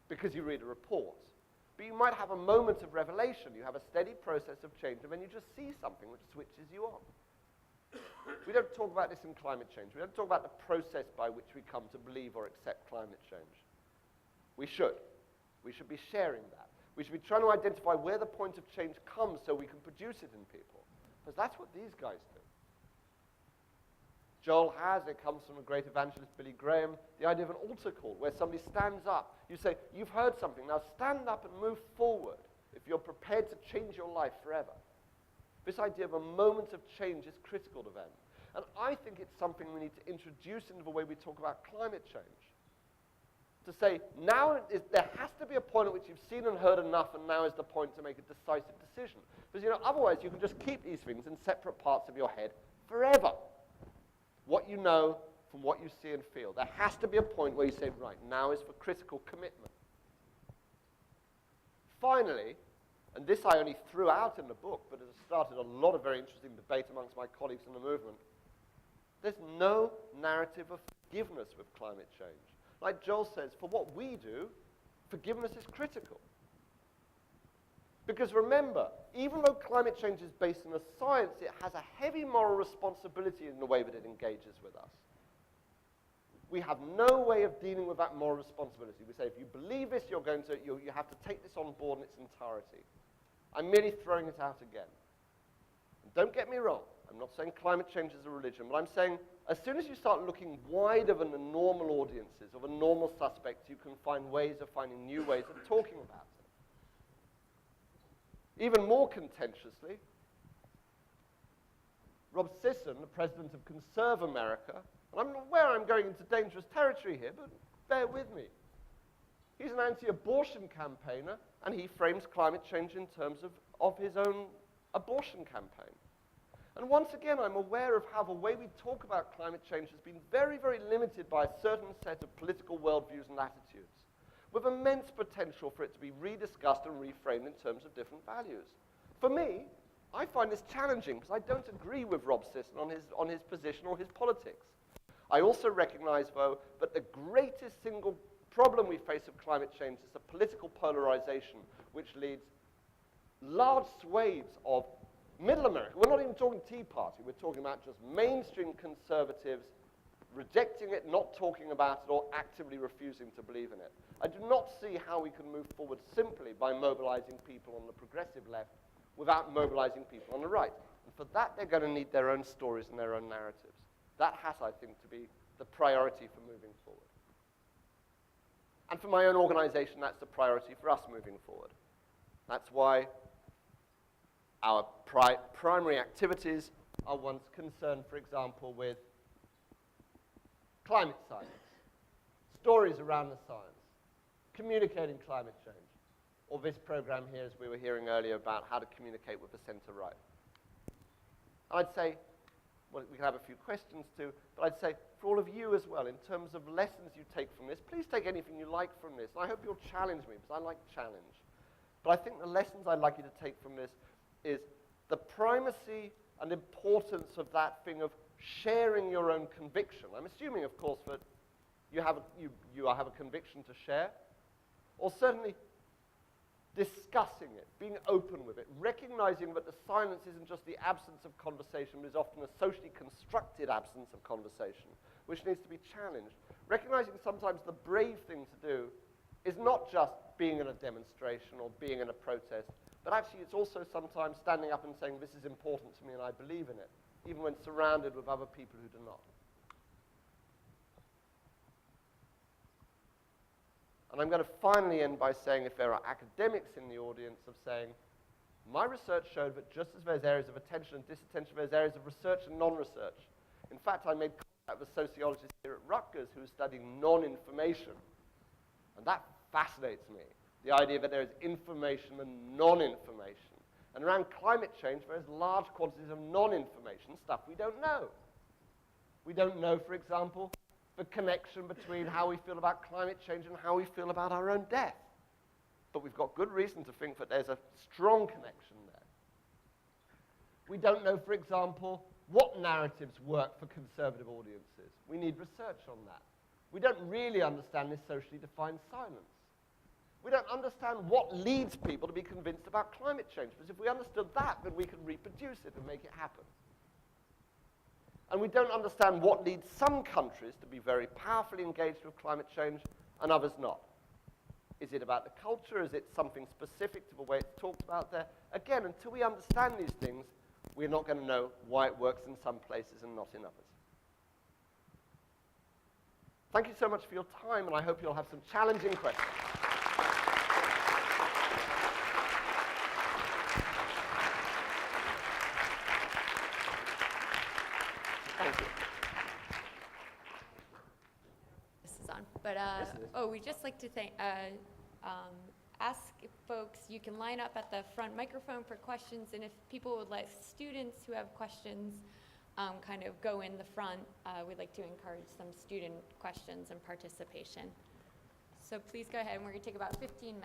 because you read a report, but you might have a moment of revelation. You have a steady process of change, and then you just see something which switches you on. We don't talk about this in climate change. We don't talk about the process by which we come to believe or accept climate change. We should. We should be sharing that. We should be trying to identify where the point of change comes so we can produce it in people. Because that's what these guys do. Joel has, it comes from a great evangelist, Billy Graham, the idea of an altar call, where somebody stands up. You say, you've heard something, now stand up and move forward if you're prepared to change your life forever. This idea of a moment of change is critical to them. And I think it's something we need to introduce into the way we talk about climate change. To say, there has to be a point at which you've seen and heard enough, and now is the point to make a decisive decision. Because, otherwise you can just keep these things in separate parts of your head forever. What you know from what you see and feel. There has to be a point where you say, right, now is for critical commitment. Finally, and this I only threw out in the book, but it has started a lot of very interesting debate amongst my colleagues in the movement, there's no narrative of forgiveness with climate change. Like Joel says, for what we do, forgiveness is critical. Because remember, even though climate change is based on the science, it has a heavy moral responsibility in the way that it engages with us. We have no way of dealing with that moral responsibility. We say, if you believe this, you have to take this on board in its entirety. I'm merely throwing it out again. And don't get me wrong. I'm not saying climate change is a religion, but I'm saying as soon as you start looking wider than the normal audiences or the normal suspects, you can find ways of finding new ways of talking about it. Even more contentiously, Rob Sisson, the president of Conserve America, and I'm aware I'm going into dangerous territory here, but bear with me. He's an anti-abortion campaigner, and he frames climate change in terms of his own abortion campaign. And once again, I'm aware of how the way we talk about climate change has been very, very limited by a certain set of political worldviews and attitudes, with immense potential for it to be rediscussed and reframed in terms of different values. For me, I find this challenging because I don't agree with Rob Sisson on his position or his politics. I also recognize, though, that the greatest single problem we face with climate change is the political polarization, which leads large swathes of Middle America. We're not even talking Tea Party. We're talking about just mainstream conservatives rejecting it, not talking about it, or actively refusing to believe in it. I do not see how we can move forward simply by mobilizing people on the progressive left without mobilizing people on the right. And for that, they're going to need their own stories and their own narratives. That has, I think, to be the priority for moving forward. And for my own organization, that's the priority for us moving forward. That's why our primary activities are ones concerned, for example, with climate science, stories around the science, communicating climate change, or this program here, as we were hearing earlier, about how to communicate with the center-right. I'd say, well, we can have a few questions too, but I'd say for all of you as well, in terms of lessons you take from this, please take anything you like from this. And I hope you'll challenge me, because I like challenge. But I think the lessons I'd like you to take from this is the primacy and importance of that thing of sharing your own conviction. I'm assuming, of course, that you have a conviction to share, or certainly discussing it, being open with it, recognizing that the silence isn't just the absence of conversation, but is often a socially constructed absence of conversation, which needs to be challenged. Recognizing sometimes the brave thing to do is not just being in a demonstration or being in a protest, but actually it's also sometimes standing up and saying, this is important to me and I believe in it, even when surrounded with other people who do not. And I'm going to finally end by saying, if there are academics in the audience, of saying, my research showed that just as there's areas of attention and disattention, there's areas of research and non-research. In fact, I made contact with a sociologist here at Rutgers who is studying non-information. And that fascinates me, the idea that there is information and non-information. And around climate change, there's large quantities of non-information, stuff we don't know. We don't know, for example, the connection between how we feel about climate change and how we feel about our own death. But we've got good reason to think that there's a strong connection there. We don't know, for example, what narratives work for conservative audiences. We need research on that. We don't really understand this socially defined silence. We don't understand what leads people to be convinced about climate change, because if we understood that, then we can reproduce it and make it happen. And we don't understand what leads some countries to be very powerfully engaged with climate change and others not. Is it about the culture? Is it something specific to the way it's talked about there? Again, until we understand these things, we're not going to know why it works in some places and not in others. Thank you so much for your time, and I hope you'll have some challenging questions. Thank you. This is on, but Yes, it is. oh, we'd just like to ask folks, you can line up at the front microphone for questions, and if people would like students who have questions kind of go in the front, we'd like to encourage some student questions and participation. So please go ahead, and we're going to take about 15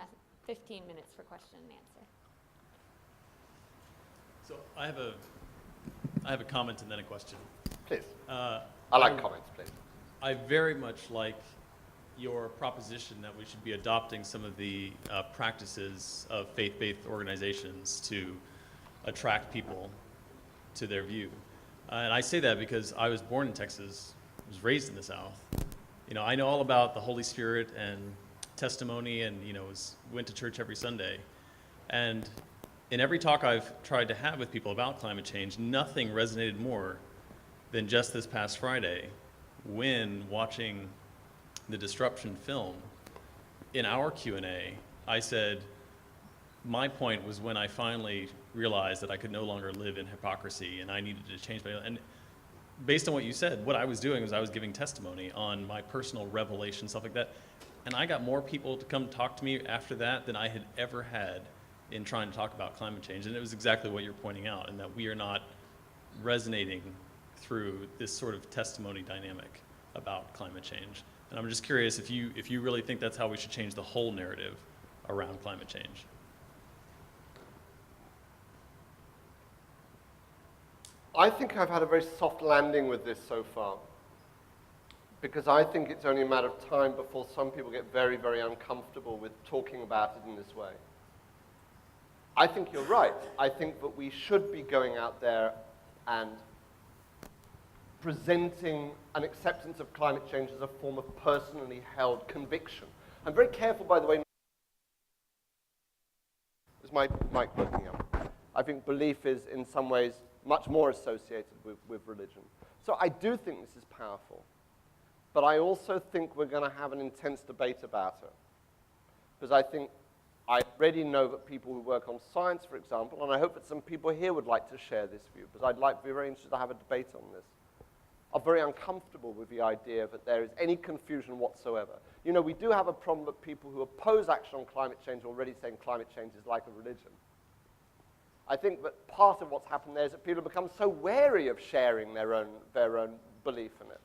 minutes for question and answer. So I have a comment and then a question. Please. I like comments, please. I very much like your proposition that we should be adopting some of the practices of faith-based organizations to attract people to their view. And I say that because I was born in Texas, was raised in the South. You know, I know all about the Holy Spirit and testimony, and went to church every Sunday. And in every talk I've tried to have with people about climate change, nothing resonated more than just this past Friday when watching the Disruption film. In our Q&A, I said, my point was when I finally realized that I could no longer live in hypocrisy and I needed to change my, and based on what you said, what I was doing was I was giving testimony on my personal revelation, stuff like that. And I got more people to come talk to me after that than I had ever had in trying to talk about climate change. And it was exactly what you're pointing out, and that we are not resonating through this sort of testimony dynamic about climate change. And I'm just curious if you really think that's how we should change the whole narrative around climate change. I think I've had a very soft landing with this so far, because I think it's only a matter of time before some people get very, very uncomfortable with talking about it in this way. I think you're right. I think that we should be going out there and presenting an acceptance of climate change as a form of personally held conviction. I'm very careful, by the way. Is my mic working out? I think belief is, in some ways, much more associated with religion. So I do think this is powerful. But I also think we're going to have an intense debate about it. Because I already know that people who work on science, for example, and I hope that some people here would like to share this view, because I'd be very interested to have a debate on this, are very uncomfortable with the idea that there is any confusion whatsoever. You know, we do have a problem that people who oppose action on climate change are already saying climate change is like a religion. I think that part of what's happened there is that people have become so wary of sharing their own belief in it.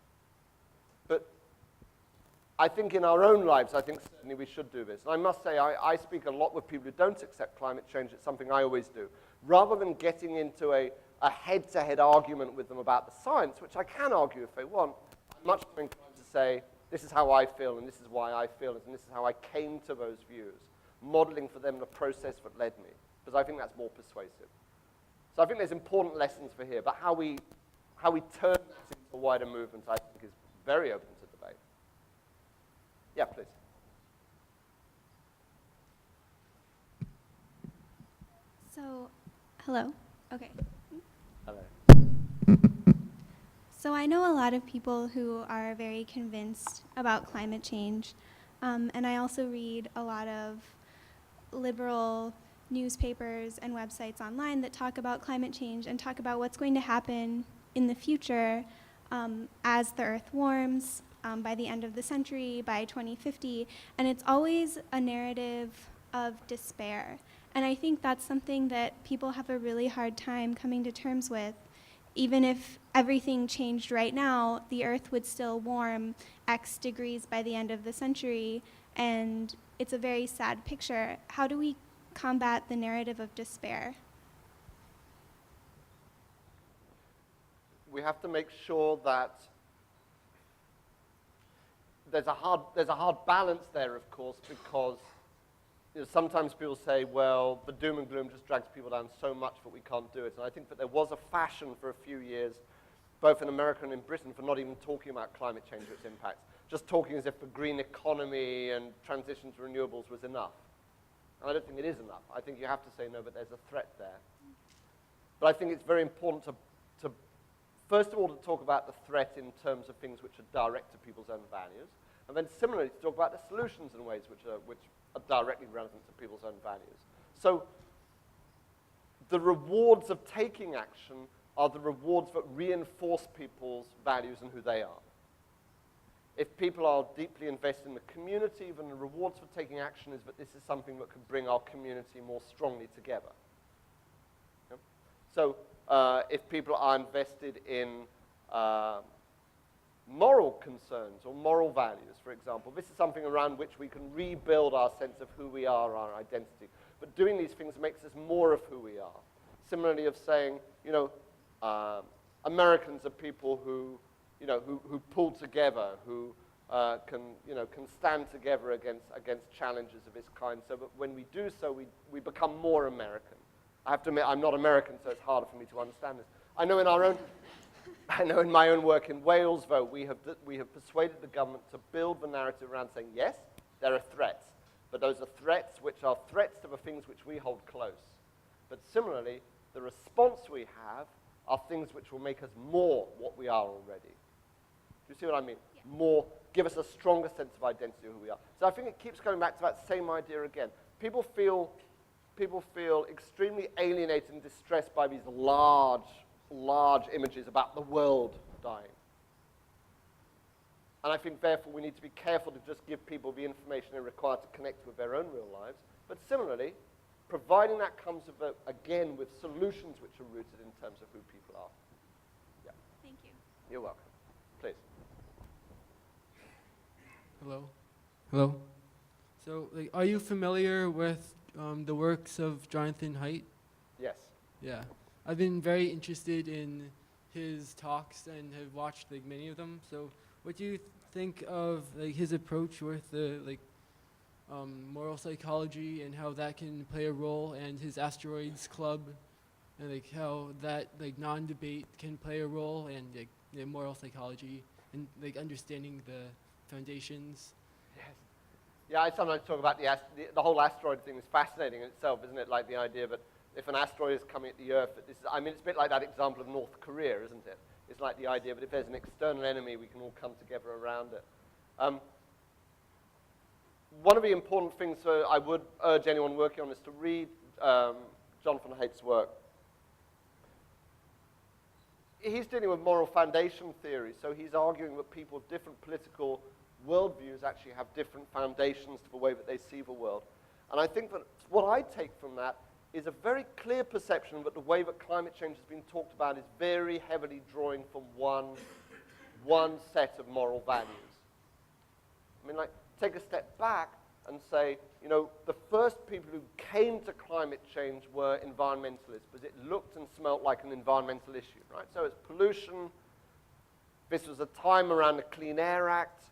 But I think in our own lives, I think certainly we should do this. And I must say, I speak a lot with people who don't accept climate change. It's something I always do. Rather than getting into a head-to-head argument with them about the science, which I can argue if they want, I'm much more inclined to say, this is how I feel, and this is why I feel it, and this is how I came to those views, modeling for them the process that led me, because I think that's more persuasive. So I think there's important lessons for here, but how we turn that into a wider movement, I think, is very open to debate. Yeah, please. So, hello. Okay. Hello. So I know a lot of people who are very convinced about climate change, and I also read a lot of liberal newspapers and websites online that talk about climate change and talk about what's going to happen in the future as the Earth warms by the end of the century, by 2050, and it's always a narrative of despair. And I think that's something that people have a really hard time coming to terms with. Even if everything changed right now, the Earth would still warm X degrees by the end of the century, and it's a very sad picture. How do we combat the narrative of despair? We have to make sure that there's a hard balance there, of course, because sometimes people say, well, the doom and gloom just drags people down so much that we can't do it. And I think that there was a fashion for a few years, both in America and in Britain, for not even talking about climate change or its impacts, just talking as if the green economy and transition to renewables was enough. And I don't think it is enough. I think you have to say, no, but there's a threat there. But I think it's very important to first of all, to talk about the threat in terms of things which are direct to people's own values, and then similarly to talk about the solutions in ways which are directly relevant to people's own values. So the rewards of taking action are the rewards that reinforce people's values and who they are. If people are deeply invested in the community, then the rewards for taking action is that this is something that can bring our community more strongly together. Yep. So if people are invested in moral concerns or moral values, for example, this is something around which we can rebuild our sense of who we are, our identity. But doing these things makes us more of who we are. Similarly of saying, you know, Americans are people who, you know, who pull together, who can stand together against challenges of this kind, so that when we do so, we become more American. I have to admit, I'm not American, so it's harder for me to understand this. I know in my own work in Wales, though, we have persuaded the government to build the narrative around saying, yes, there are threats, but those are threats which are threats to the things which we hold close. But similarly, the response we have are things which will make us more what we are already. Do you see what I mean? Yeah. More, give us a stronger sense of identity of who we are. So I think it keeps going back to that same idea again. People feel extremely alienated and distressed by these large images about the world dying. And I think, therefore, we need to be careful to just give people the information they're required to connect with their own real lives. But similarly, providing that comes, again, with solutions which are rooted in terms of who people are. Yeah. Thank you. You're welcome. Please. Hello. Hello. So, like, are you familiar with the works of Jonathan Haidt? Yes. Yeah. I've been very interested in his talks and have watched like many of them. So, what do you think of like his approach with the moral psychology and how that can play a role, and his asteroids club, and like how that like non-debate can play a role, and like the moral psychology and like understanding the foundations? Yes. Yeah, I sometimes talk about the whole asteroid thing is fascinating in itself, isn't it? Like the idea that if an asteroid is coming at the Earth, that this is, I mean, it's a bit like that example of North Korea, isn't it? It's like the idea that if there's an external enemy, we can all come together around it. One of the important things I would urge anyone working on is to read Jonathan Haidt's work. He's dealing with moral foundation theory, so he's arguing that people of different political worldviews actually have different foundations to the way that they see the world. And I think that what I take from that is a very clear perception that the way that climate change has been talked about is very heavily drawing from one set of moral values. I mean, like, take a step back and say, you know, the first people who came to climate change were environmentalists because it looked and smelt like an environmental issue, right? So it's pollution. This was a time around the Clean Air Act.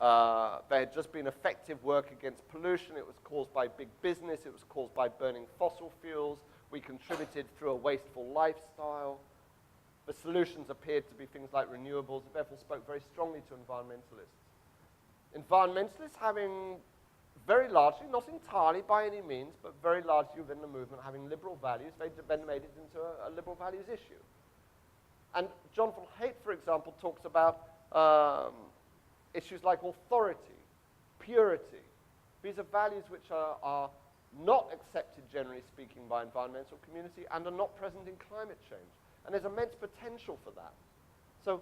There had just been effective work against pollution. It was caused by big business. It was caused by burning fossil fuels. We contributed through a wasteful lifestyle. The solutions appeared to be things like renewables. It therefore spoke very strongly to environmentalists. Environmentalists having very largely, not entirely by any means, but very largely within the movement, having liberal values, they then made it into a liberal values issue. And Jonathan Haidt, for example, talks about issues like authority, purity. These are values which are not accepted, generally speaking, by environmental community and are not present in climate change. And there's immense potential for that. So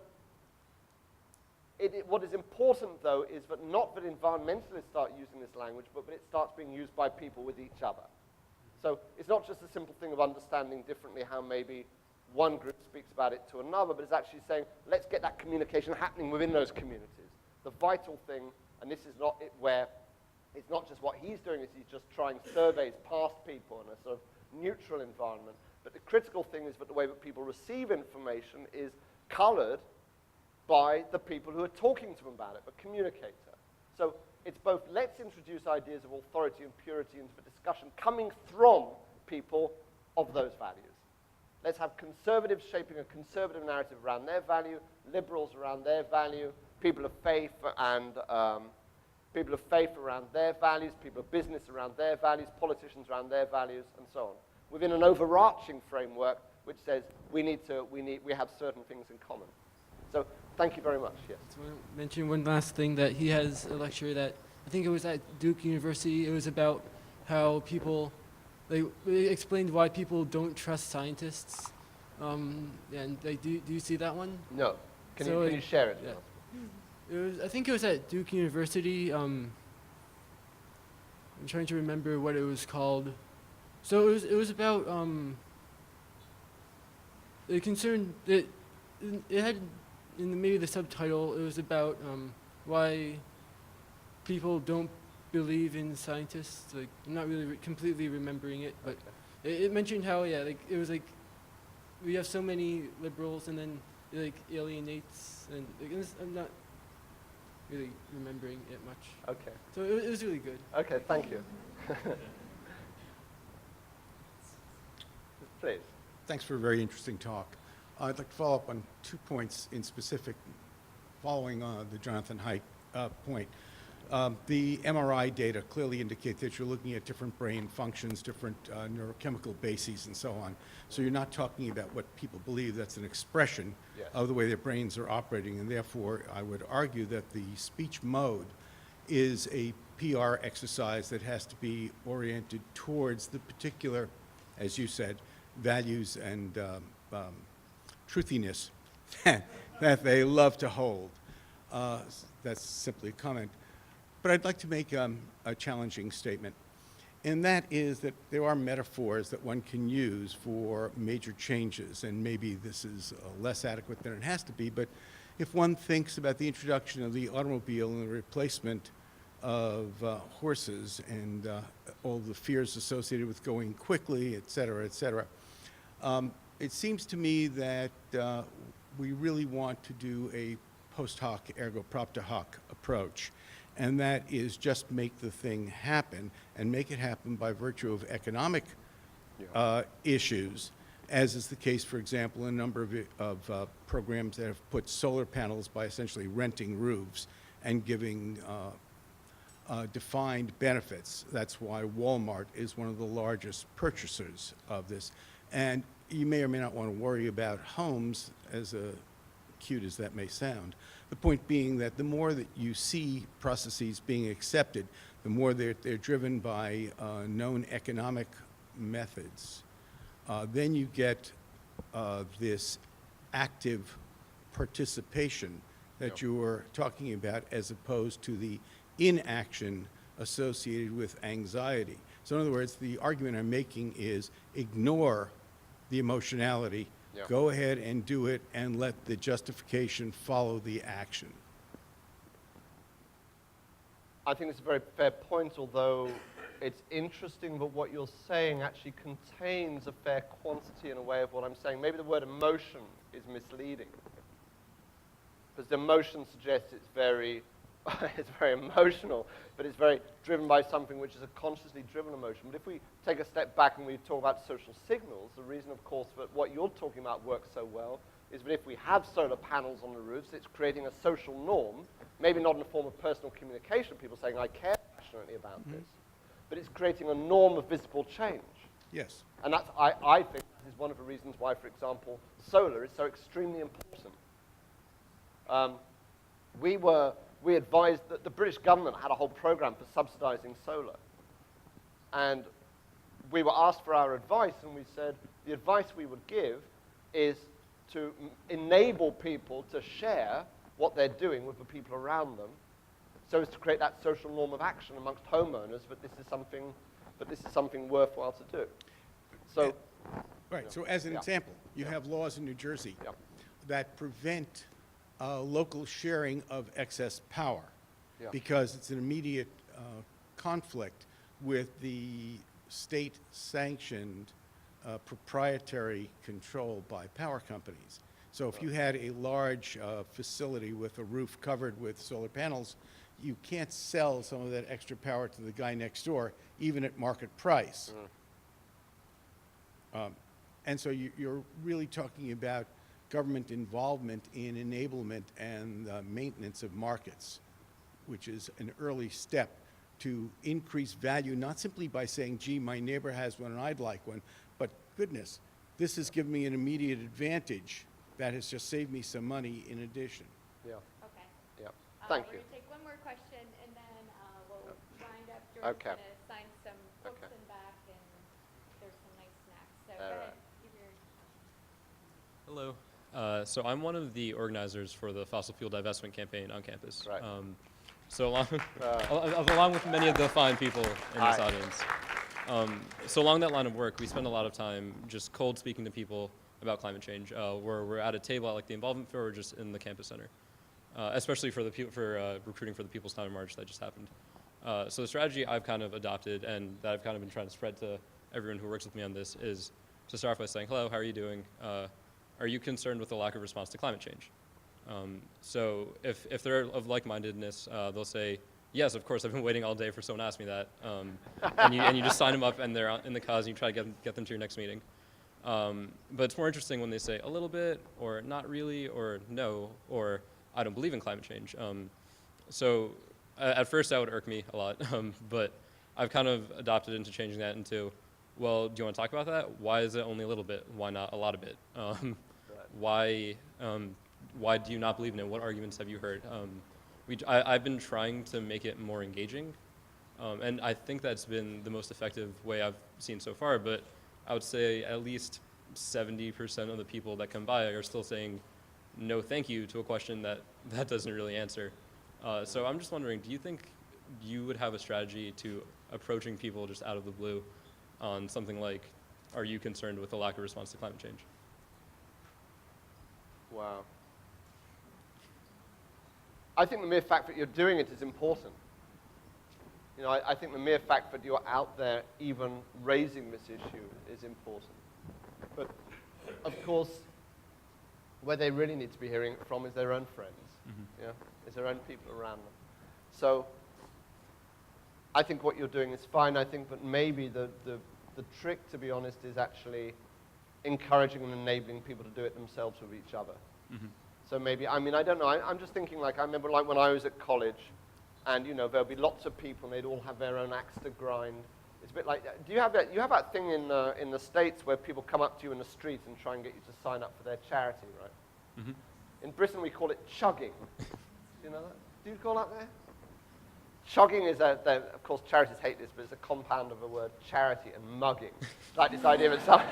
what is important, though, is that not that environmentalists start using this language, but that it starts being used by people with each other. So it's not just a simple thing of understanding differently how maybe one group speaks about it to another, but it's actually saying, let's get that communication happening within those communities. The vital thing, and this is not it where it's not just what he's doing, is he's just trying surveys past people in a sort of neutral environment. But the critical thing is that the way that people receive information is colored by the people who are talking to them about it, the communicator. So it's both, let's introduce ideas of authority and purity into the discussion coming from people of those values. Let's have conservatives shaping a conservative narrative around their value, liberals around their value, people of faith and people of faith around their values, people of business around their values, politicians around their values, and so on. Within an overarching framework which says we have certain things in common. So thank you very much. Yes. So I want to mention one last thing, that he has a lecture that I think it was at Duke University. It was about how people, they explained why people don't trust scientists. And do you see that one? No. Can So, you share it? yeah. I think it was at Duke University. I'm trying to remember what it was called. So it was about the concern that it had maybe the subtitle. It was about why people don't believe in scientists. Like, I'm not really completely remembering it, but it mentioned how it was like we have so many liberals, and then it alienates, and I'm not really remembering it much. Okay. So it was really good. Okay, thank you. Please. Thanks for a very interesting talk. I'd like to follow up on 2 points in specific, following the Jonathan Haidt point. The MRI data clearly indicate that you're looking at different brain functions, different neurochemical bases, and so on. So you're not talking about what people believe. That's an expression Yes. of the way their brains are operating, and therefore I would argue that the speech mode is a PR exercise that has to be oriented towards the particular, as you said, values and truthiness that they love to hold. That's simply a comment. But I'd like to make a challenging statement, and that is that there are metaphors that one can use for major changes, and maybe this is less adequate than it has to be, but if one thinks about the introduction of the automobile and the replacement of horses and all the fears associated with going quickly, et cetera, it seems to me that we really want to do a post hoc ergo propter hoc approach, and that is just make the thing happen, and make it happen by virtue of economic issues, as is the case, for example, in a number of programs that have put solar panels by essentially renting roofs and giving defined benefits. That's why Walmart is one of the largest purchasers of this. And you may or may not want to worry about homes, as cute as that may sound. The point being that the more that you see processes being accepted, the more they're driven by known economic methods. Then you get this active participation that you were talking about, as opposed to the inaction associated with anxiety. So in other words, the argument I'm making is ignore the emotionality, go ahead and do it, and let the justification follow the action. I think it's a very fair point, although it's interesting that what you're saying actually contains a fair quantity in a way of what I'm saying. Maybe the word emotion is misleading, because the emotion suggests it's very emotional, but it's very driven by something which is a consciously driven emotion. But if we take a step back and we talk about social signals, the reason, of course, that what you're talking about works so well is that if we have solar panels on the roofs, it's creating a social norm, maybe not in the form of personal communication, people saying, I care passionately about this, but it's creating a norm of visible change. Yes. And that's, I think, is one of the reasons why, for example, solar is so extremely important. We advised that the British government had a whole program for subsidizing solar. And we were asked for our advice, and we said the advice we would give is to enable people to share what they're doing with the people around them, so as to create that social norm of action amongst homeowners that this is something worthwhile to do. So, Right, so as an example, you have laws in New Jersey that prevent local sharing of excess power because it's an immediate conflict with the state-sanctioned proprietary control by power companies. So if you had a large facility with a roof covered with solar panels, you can't sell some of that extra power to the guy next door, even at market price. And so you're really talking about government involvement in enablement and maintenance of markets, which is an early step to increase value, not simply by saying, gee, my neighbor has one and I'd like one, but goodness, this has given me an immediate advantage that has just saved me some money in addition. Yeah, Okay. yeah. Thank We're you. going to take one more question, and then we'll wind up. George's Okay. going to sign some books Okay. in back, and there's some nice snacks. So All go ahead. right. Give your Hello. So I'm one of the organizers for the fossil fuel divestment campaign on campus. Right. So along with many of the fine people in this Hi. audience. So along that line of work, we spend a lot of time just cold speaking to people about climate change. Where we're at a table at like the Involvement Fair or just in the campus center, especially for the recruiting for the People's Time March that just happened. So the strategy I've kind of adopted and that I've kind of been trying to spread to everyone who works with me on this is to start off by saying, hello, how are you doing? Are you concerned with the lack of response to climate change? So if they're of like-mindedness, they'll say, yes, of course, I've been waiting all day for someone to ask me that. And you just sign them up and they're in the cause and you try to get them to your next meeting. But it's more interesting when they say a little bit or not really or no or I don't believe in climate change. So at first that would irk me a lot, but I've kind of adopted into changing that into, well, do you want to talk about that? Why is it only a little bit? Why not a lot of it? Why do you not believe in it? What arguments have you heard? I've been trying to make it more engaging, and I think that's been the most effective way I've seen so far, but I would say at least 70% of the people that come by are still saying no thank you to a question that doesn't really answer. So I'm just wondering, do you think you would have a strategy to approaching people just out of the blue on something like, are you concerned with the lack of response to climate change? Wow. I think the mere fact that you're doing it is important. You know, I think the mere fact that you're out there even raising this issue is important. But, of course, where they really need to be hearing it from is their own friends, yeah? Is their own people around them. So I think what you're doing is fine. I think that maybe the trick, to be honest, is actually encouraging and enabling people to do it themselves with each other. So maybe, I mean, I don't know. I'm just thinking, like, I remember, like, when I was at college, and, you know, there'll be lots of people, and they'd all have their own axe to grind. It's a bit like, do you have that thing in the States where people come up to you in the street and try and get you to sign up for their charity, right? In Britain, we call it chugging. Do you know that? Do you call that there? Chugging is, of course, charities hate this, but it's a compound of the word charity and mugging. It's like this idea that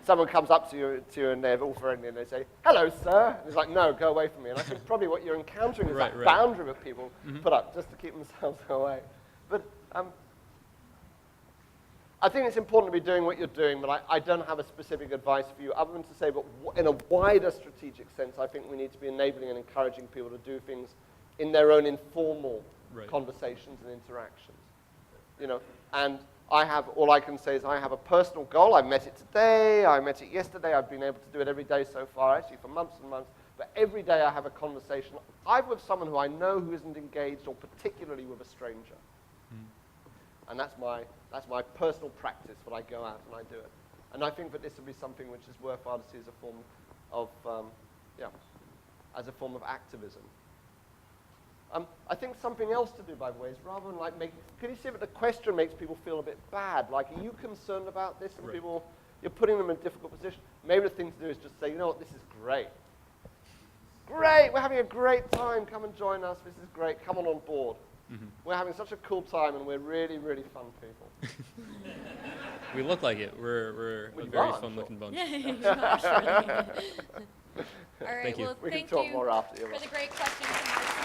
someone comes up to you and they're all friendly and they say, hello, sir. And it's like, no, go away from me. And I think probably what you're encountering is that boundary that people put up just to keep themselves away. But I think it's important to be doing what you're doing, but I don't have a specific advice for you other than to say, but in a wider strategic sense, I think we need to be enabling and encouraging people to do things in their own informal conversations and interactions. You know, and all I can say is I have a personal goal. I met it today, I met it yesterday, I've been able to do it every day so far, actually for months and months, but every day I have a conversation, either with someone who I know who isn't engaged or particularly with a stranger. And that's my personal practice when I go out and I do it. And I think that this would be something which is worthwhile to see as a form of, as a form of activism. I think something else to do, by the way, is rather than like can you see that the question makes people feel a bit bad? Like, are you concerned about this? And people, you're putting them in a difficult position. Maybe the thing to do is just say, you know what, this is great. Great, we're having a great time. Come and join us. This is great. Come on board. We're having such a cool time, and we're really, really fun people. We look like it. We're a very fun-looking bunch. All right, Thank you. well, We can thank talk you more after you. for the great questions.